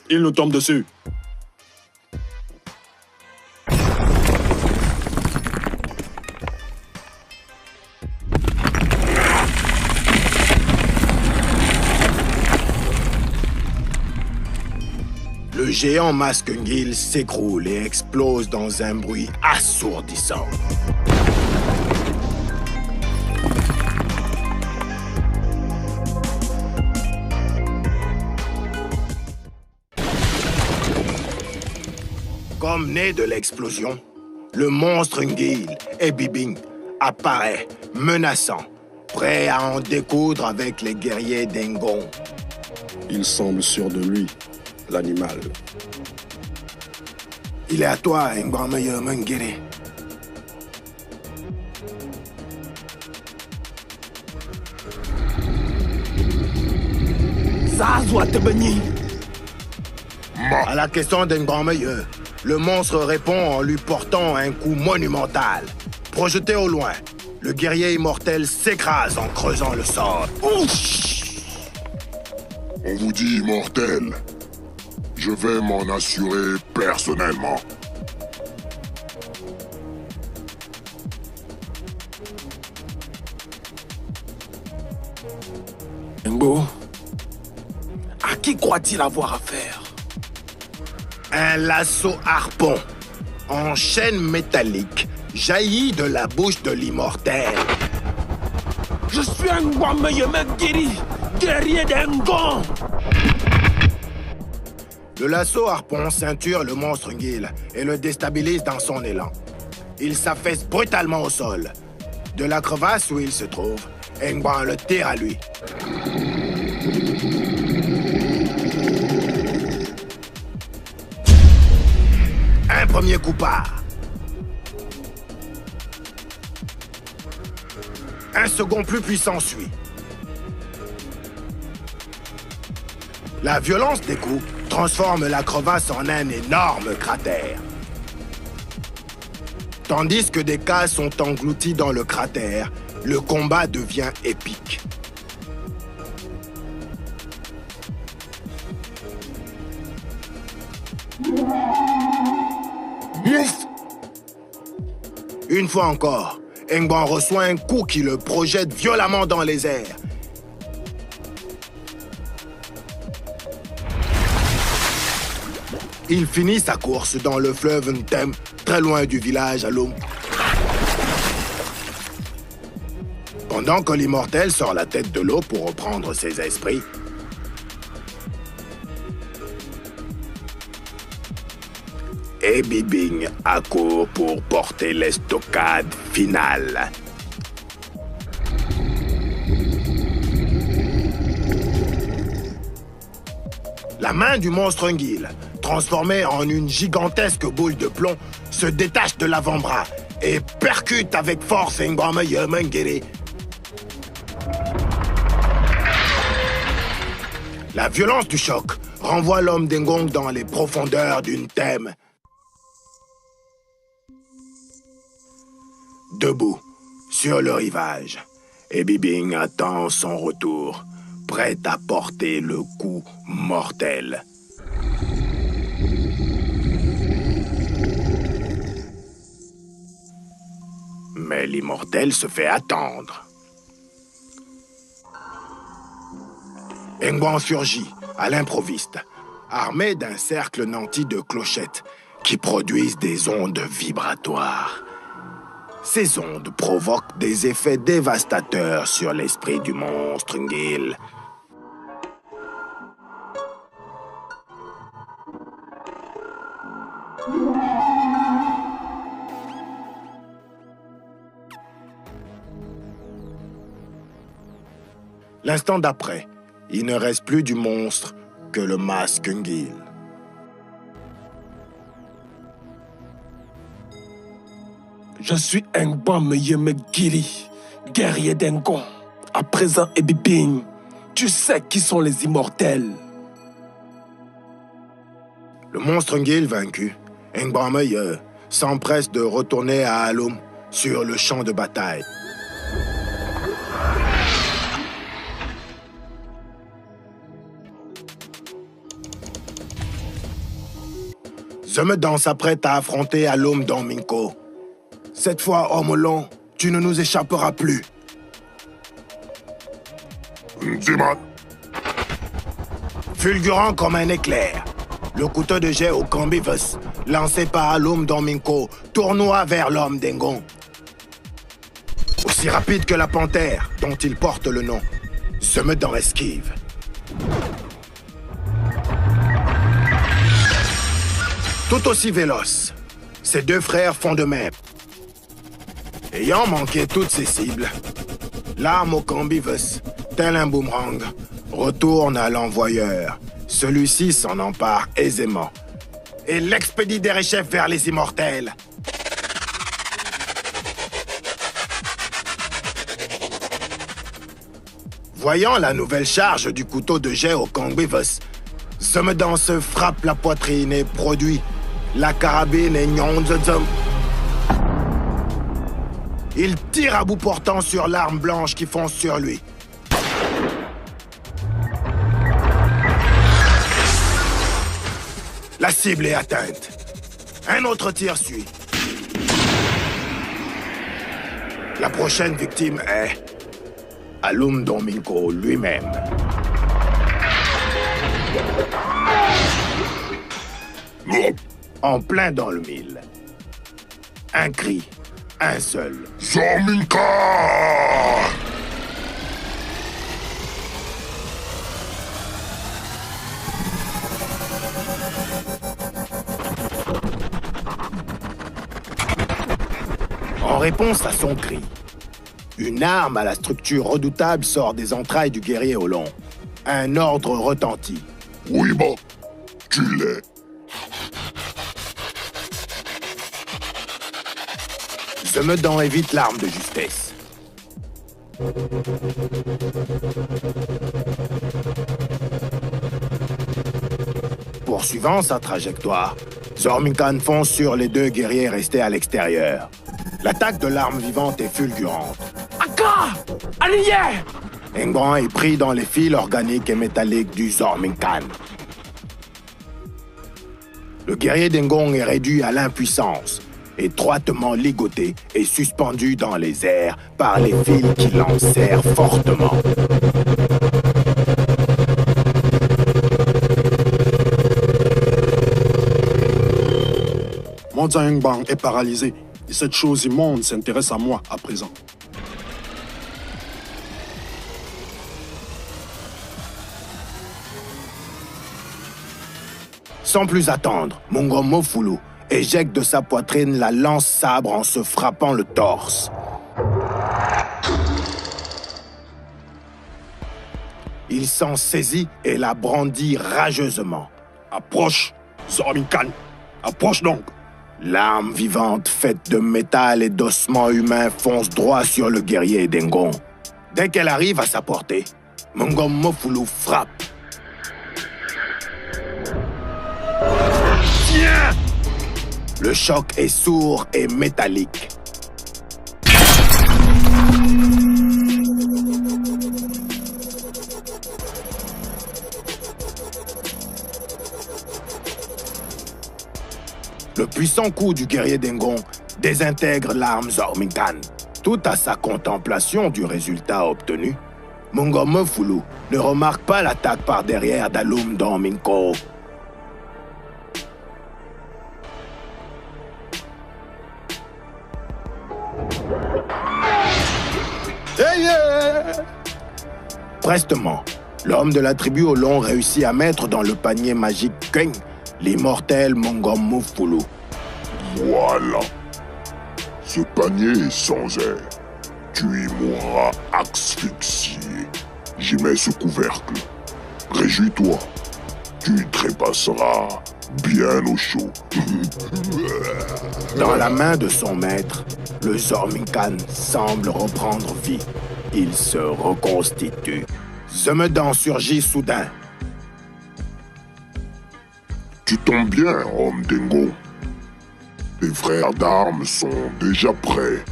Il nous tombe dessus. Le géant Maskungil s'écroule et explose dans un bruit assourdissant. Comme né de l'explosion, le monstre Ngil et Bibing apparaît menaçant, prêt à en découdre avec les guerriers d'Engon. Il semble sûr de lui, l'animal. Il est à toi, Ngwameye Mengiri. À la question d'Ngwameye, le monstre répond en lui portant un coup monumental. Projeté au loin, le guerrier immortel s'écrase en creusant le sol. On vous dit immortel. Je vais m'en assurer personnellement. Ngo, à qui croit-il avoir affaire? Un lasso harpon en chaîne métallique jaillit de la bouche de l'immortel. Je suis un Ngwameye Mengiri, guerrier d'Engon. Le lasso harpon ceinture le monstre Ngil et le déstabilise dans son élan. Il s'affaisse brutalement au sol. De la crevasse où il se trouve, Ngwan le tire à lui. Un premier coup part. Un second plus puissant suit. La violence des coups transforme la crevasse en un énorme cratère. Tandis que des cases sont englouties dans le cratère, le combat devient épique. Une fois encore, Ngwan reçoit un coup qui le projette violemment dans les airs. Il finit sa course dans le fleuve Ntem, très loin du village Alum. Pendant que l'immortel sort la tête de l'eau pour reprendre ses esprits, et Bibing accourt pour porter l'estocade finale. La main du monstre Ngil, transformée en une gigantesque boule de plomb, se détache de l'avant-bras et percute avec force Ngwameye Mengiri. La violence du choc renvoie l'homme d'Engong dans les profondeurs d'une thème. Debout, sur le rivage, et Bibing attend son retour, prêt à porter le coup mortel. Mais l'immortel se fait attendre. Ngwan surgit, à l'improviste, armé d'un cercle nanti de clochettes qui produisent des ondes vibratoires. Ces ondes provoquent des effets dévastateurs sur l'esprit du monstre Ngil. L'instant d'après, il ne reste plus du monstre que le masque Ngil. Je suis Ngwameye Mengiri, guerrier d'Engon. À présent, Ebibing, tu sais qui sont les immortels. Le monstre Ngil vaincu, Ngwameye s'empresse de retourner à Alum sur le champ de bataille. Zemedan s'apprête à affronter Alum Dorminko. Cette fois, homme long, tu ne nous échapperas plus. Ziman. Fulgurant comme un éclair, le couteau de jet au Cambivus, lancé par Alum Dorminko, tournoie vers l'homme d'Engon. Aussi rapide que la panthère dont il porte le nom, Zemedan esquive. Tout aussi véloce, ces deux frères font de même. Ayant manqué toutes ses cibles, l'arme au Cambivus, tel un boomerang, retourne à l'envoyeur. Celui-ci s'en empare aisément et l'expédie derechef vers les immortels. Voyant la nouvelle charge du couteau de jet au Cambivus, Zemedan se frappe la poitrine et produit la carabine et Nyonzozom. Il tire à bout portant sur l'arme blanche qui fonce sur lui. La cible est atteinte. Un autre tir suit. La prochaine victime est Alum Dorminko lui-même. En plein dans le mille. Un cri, un seul. Zorminka! En réponse à son cri, une arme à la structure redoutable sort des entrailles du guerrier au long. Un ordre retentit. Oui, bon, tu l'es. Zemedan évite l'arme de justesse. Poursuivant sa trajectoire, Zorminkan fonce sur les deux guerriers restés à l'extérieur. L'attaque de l'arme vivante est fulgurante. Aka! Allié! Engon est pris dans les fils organiques et métalliques du Zorminkan. Le guerrier d'Engon est réduit à l'impuissance, étroitement ligoté et suspendu dans les airs par les fils qui l'enserrent fortement. Mon Zhengbang est paralysé et cette chose immonde s'intéresse à moi à présent. Sans plus attendre, Mungo Mofulu éjecte de sa poitrine la lance-sabre en se frappant le torse. Il s'en saisit et la brandit rageusement. Approche, Zorminkan. Approche donc. L'arme vivante faite de métal et d'ossements humains fonce droit sur le guerrier d'Engon. Dès qu'elle arrive à sa portée, Mungo Mofulu frappe. Tiens! Le choc est sourd et métallique. Le puissant coup du guerrier d'Engon désintègre l'arme Zorminkan. Tout à sa contemplation du résultat obtenu, Mungo Mofulu ne remarque pas l'attaque par derrière d'Alum Dorminko. Prestement, l'homme de la tribu au long réussit à mettre dans le panier magique Keng l'immortel Mungo Mofulu. Voilà. Ce panier est sans air. Tu y mourras asphyxié. J'y mets ce couvercle. Réjouis-toi. Tu y trépasseras bien au chaud. Dans la main de son maître, le Zorminkan semble reprendre vie. Il se reconstitue. Zemedan surgit soudain. Tu tombes bien, homme d'Engon. Tes frères d'armes sont déjà prêts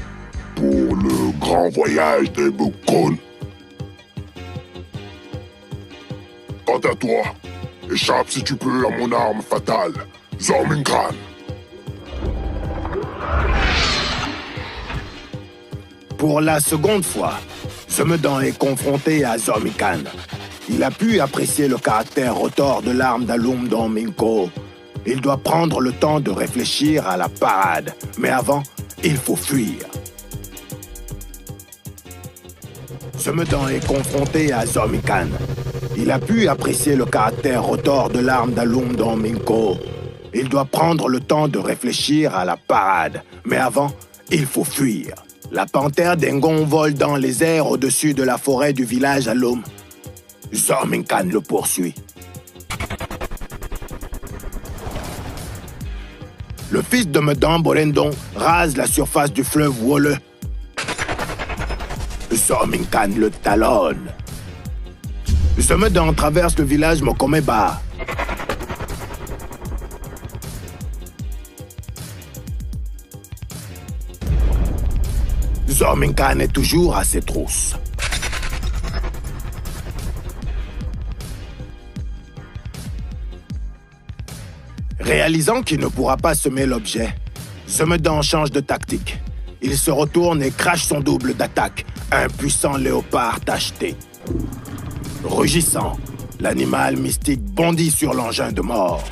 pour le grand voyage des Bukon. Quant à toi, échappe si tu peux à mon arme fatale. Zorminkan. Pour la seconde fois, Zemedan est confronté à Zorminkan. Il a pu apprécier le caractère retors de l'arme d'Alum Dorminko. Il doit prendre le temps de réfléchir à la parade. Mais avant, il faut fuir. Zemedan est confronté à Zorminkan. Il a pu apprécier le caractère retors de l'arme d'Alum Dorminko. Il doit prendre le temps de réfléchir à la parade. Mais avant, il faut fuir. La panthère d'Engon vole dans les airs au-dessus de la forêt du village Alum. Zorminkan le poursuit. Le fils de Medan Borendon rase la surface du fleuve Wole. Zorminkan le talonne. Zemedan traverse le village Mokomeba. Zorminkan est toujours à ses trousses. Réalisant qu'il ne pourra pas semer l'objet, Zemedan change de tactique. Il se retourne et crache son double d'attaque, un puissant léopard tacheté. Rugissant, l'animal mystique bondit sur l'engin de mort.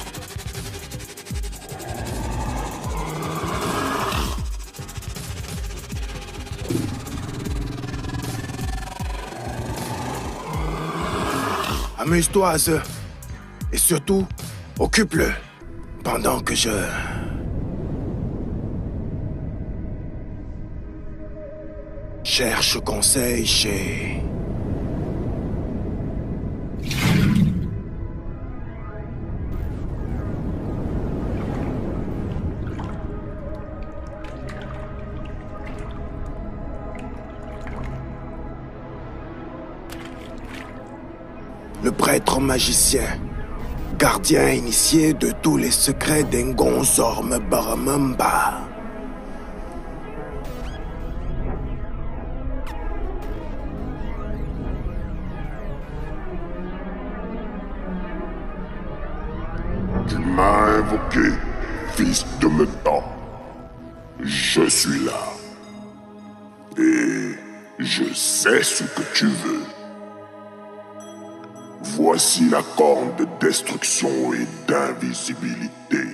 Amuse-toi, Ze. Et surtout, occupe-le. Pendant que je... cherche conseil chez... le prêtre magicien, gardien initié de tous les secrets d'Engon Zorm Baramamba. Tu m'as invoqué, fils de Medan. Je suis là. Et je sais ce que tu veux. Voici la corne de destruction et d'invisibilité.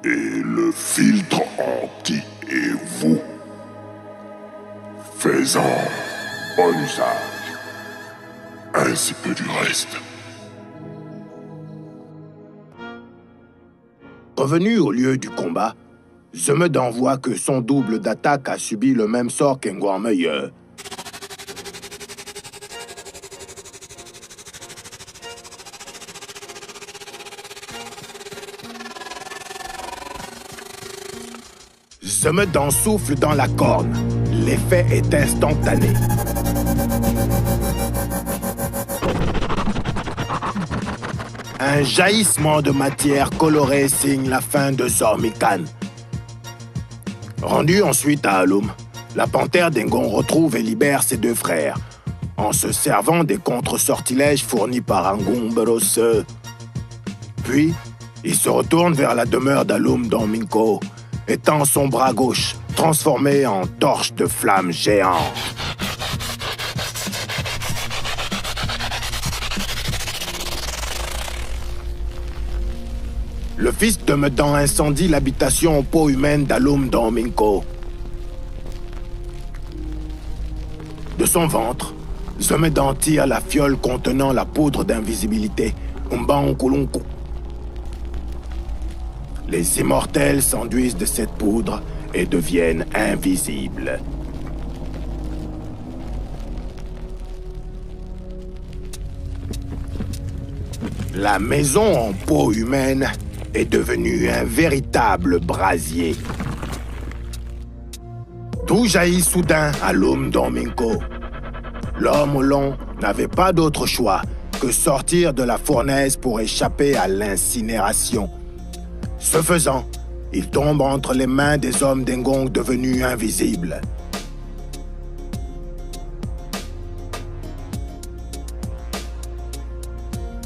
Et le filtre anti et vous. Fais-en bon usage. Ainsi que du reste. Revenu au lieu du combat, Zemedan voit que son double d'attaque a subi le même sort qu'Engouarmeuilleux. Zemedan souffle dans la corne. L'effet est instantané. Un jaillissement de matière colorée signe la fin de Zorminkan. Rendu ensuite à Alum, la panthère d'Engon retrouve et libère ses deux frères, en se servant des contre-sortilèges fournis par Angon Berose. Puis, il se retourne vers la demeure d'Alum Dorminko, et tend son bras gauche, transformé en torche de flamme géante. Le fils de Medan incendie l'habitation aux peaux humaines d'Alum Dorminko. De son ventre, Zemedan tire la fiole contenant la poudre d'invisibilité, Umbankulunku. Les immortels s'enduisent de cette poudre et deviennent invisibles. La maison en peau humaine est devenue un véritable brasier. D'où jaillit soudain Alum Dorminko. L'homme au long n'avait pas d'autre choix que sortir de la fournaise pour échapper à l'incinération. Ce faisant, il tombe entre les mains des hommes d'Engong devenus invisibles.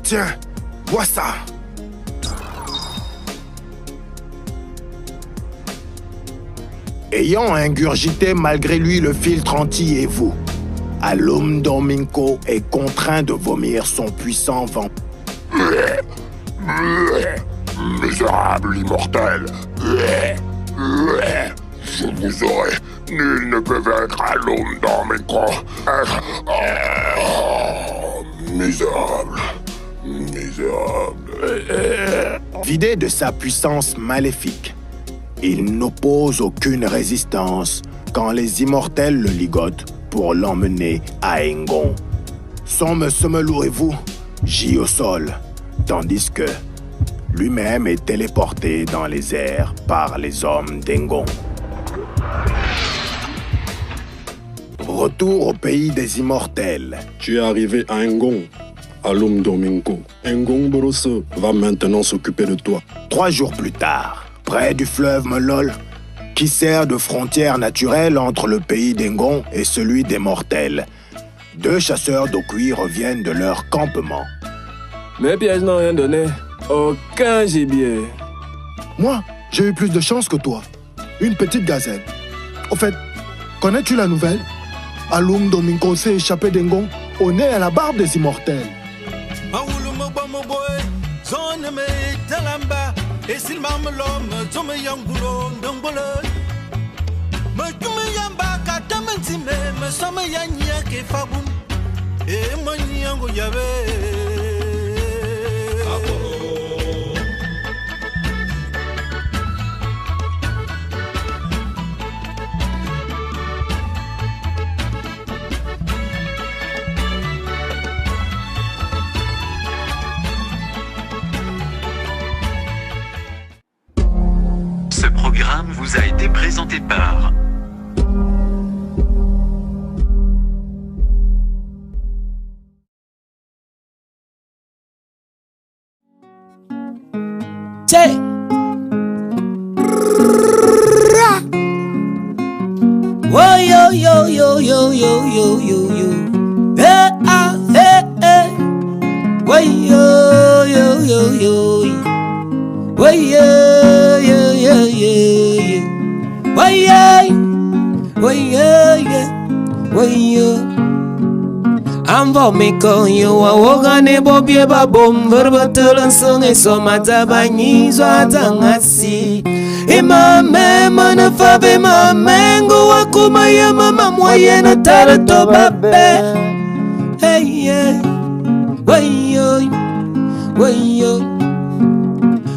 Tiens, vois ça! Ayant ingurgité malgré lui le filtre anti-Evu, Alum Domingo est contraint de vomir son puissant vent. Misérable immortel. Je vous aurai. Nul ne peut vaincre Alum Domingo. Misérable. Vidé de sa puissance maléfique, il n'oppose aucune résistance quand les immortels le ligotent pour l'emmener à Engon. Somme Semelouez-vous gît au sol, tandis que lui-même est téléporté dans les airs par les hommes d'Engon. Retour au pays des immortels. Tu es arrivé à Engon, Alum Domingo. Engon Borose va maintenant s'occuper de toi. 3 jours plus tard, près du fleuve Melol, qui sert de frontière naturelle entre le pays d'Engon et celui des mortels, 2 chasseurs d'Okui reviennent de leur campement. Mes pièges n'ont rien donné. Aucun gibier. Moi, j'ai eu plus de chance que toi. Une petite gazelle. Au fait, connais-tu la nouvelle? Alum Domingo s'est échappé d'Engon au nez à la barbe des immortels. Ce programme vous a été présenté par Oh yo yo yo yo yo yo yo yo. Hey ah hey hey. Oh yo yo yo yo. Oh yo yo yo yo. Oh yeah. Oh yeah yeah. Oh yo. Amvo me con yo wa wogane bobie babom verbetulan sungai somata banyi zangasi. Imame mana fave mamengo wakumaya mama moye na tarato babe. Hey yeah. Wayo. Wayo.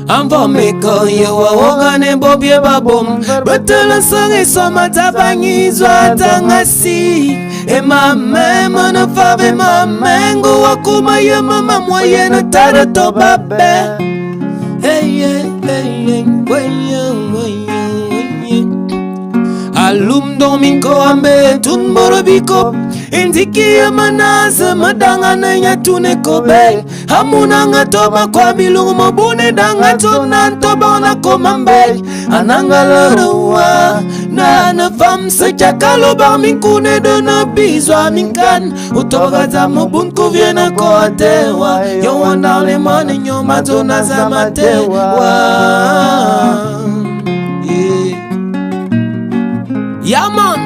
Amvo me con yo wa wogane bobie babom betulan sungai somata banyi zangasi. Imame mana fave mamengo wakumaya mama moye na tarato babe. Hey yeah, hey yeah, Alum Domingo ambe tun borobiko Indiki manaza madanga na nyatune kobe Hamuna ngatoba kwa bilungu mabune danga tona ntoba na komambe Ananga lorwa na na fam se chakalo bar minkune de na bizwa minkan Utoga za mobun kuviena ko atewa Yo wana le mane nyo matona za matewa Yeah man.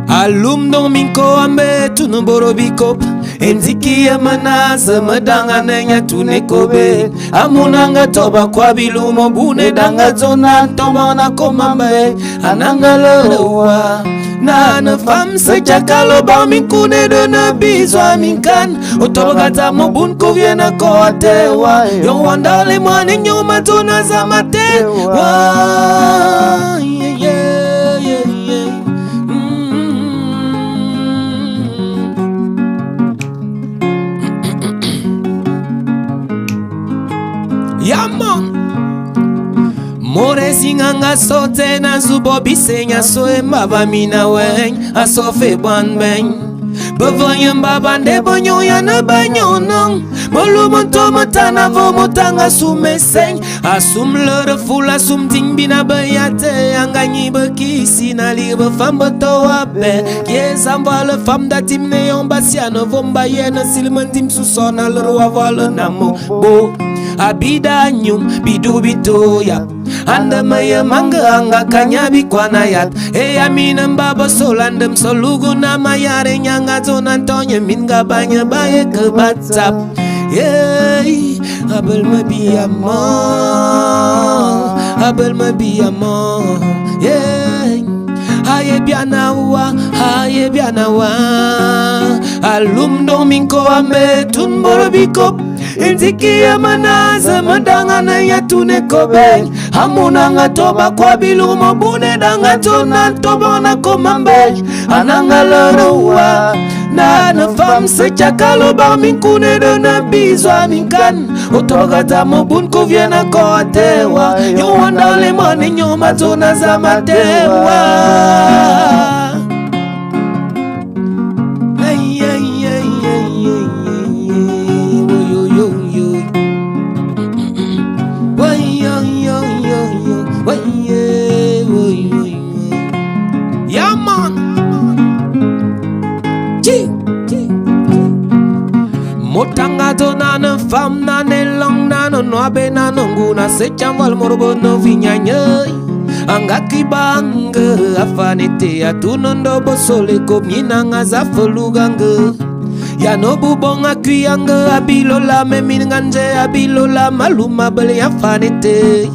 Alum Domingo ambe tunu borobiko Enziki ya manaza madanga nenya tunekobe Amunanga toba kwa bilumo bune danga zona toba na komambe Ananga lorowa na na fam se chakalo ba minkune de na bizwa minkan Otoba gata mobun kuviena ko atewa Yo wandale mwane nyuma tona za matewa Yeah yeah yeah yeah Yaman More singanga sote na zubo bisenya soe mbaba mina weng asofe ban beng Bevanya mbaba nde bonyo ya na banyo nong Molu monto matana vo motanga sume seng Asum lere ful asum ting bina bayate Anganyi bekisi na libe fam beto abe Kiesa mva le fam da tim ne yon basiano Vomba yena silman tim susona lero avale namo bo Abida nyum bidu bitoya Andamaya manga anga kanyabi kwa nayat. Amina mbaba solandem solugu na mayare nyanga zonantonye minga banya baye ke batsap. Abel me bi amor, abel me bi amor. Haye bianawa, haye bianawa. Alum domingo ame tunboro biko. Intiki ya manaze madangana ya tunekobe. Hamuna ngatoba kwa bilu mobune danga tona toba na komambe. Ananga lorowa. Na femme se chakalo bar min kune de na bizwa min kan. Otogata mobun ko viena ko atewa. Yo wanda le mani nyoma tona za matewa. Yeah, man. Motanga to nana fam nane long nana noabe nana nguna se chamval morbo no vinyanya. Angaki banga afanite atunondo bosole komina ngaza foluganga. Ya no bubonga kuyanga abilola meminganje abilola maluma bele afanite.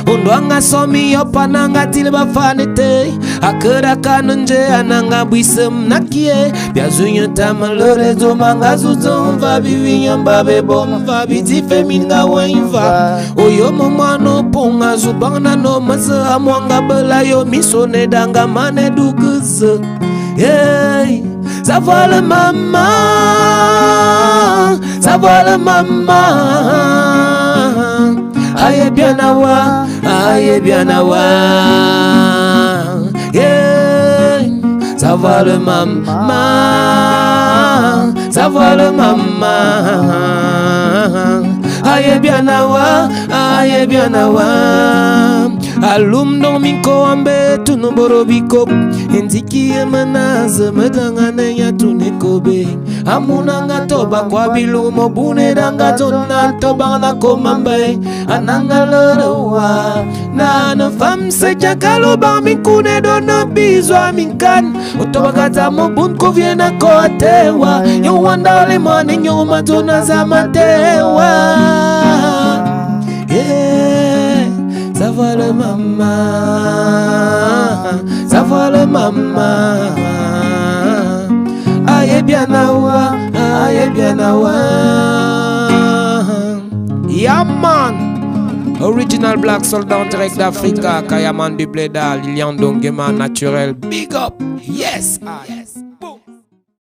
Undwanga somi yopananga tilba fanite. Akera kanunje ananga bwisem nakie. Biazunya tamalore zomanga zuzon vabi vinyamba bebom vabi tifeminga wainva. Oyo momano ponga zubana no masa amwanga bela yo misone danga mane dukuze. Ça va le maman, ça va le maman. Aye bien awa, aye bien awa. Ça va le maman, ça va le maman. Aye bien awa, aye bien awa. Alum domingo ambe tunuboro biko. Intiki emanaze medangane ya tunekobe. Amunanga toba kwa bilu mobune danga tona toba na komambe. Ananga lorowa. Na femme se chakalo bar min kune dona bizwa min kan. Otoba kata mobun ko viena ko atewa. Yo wanda le mani nyoma tona za matewa. Ça va le maman, ça va le maman. Aye bien awa, aye bien awa. Yeah man. Original Black Soldat en direct d'Africa. Kayaman du Blédal, Lilian Dongema naturel. Big up, yes.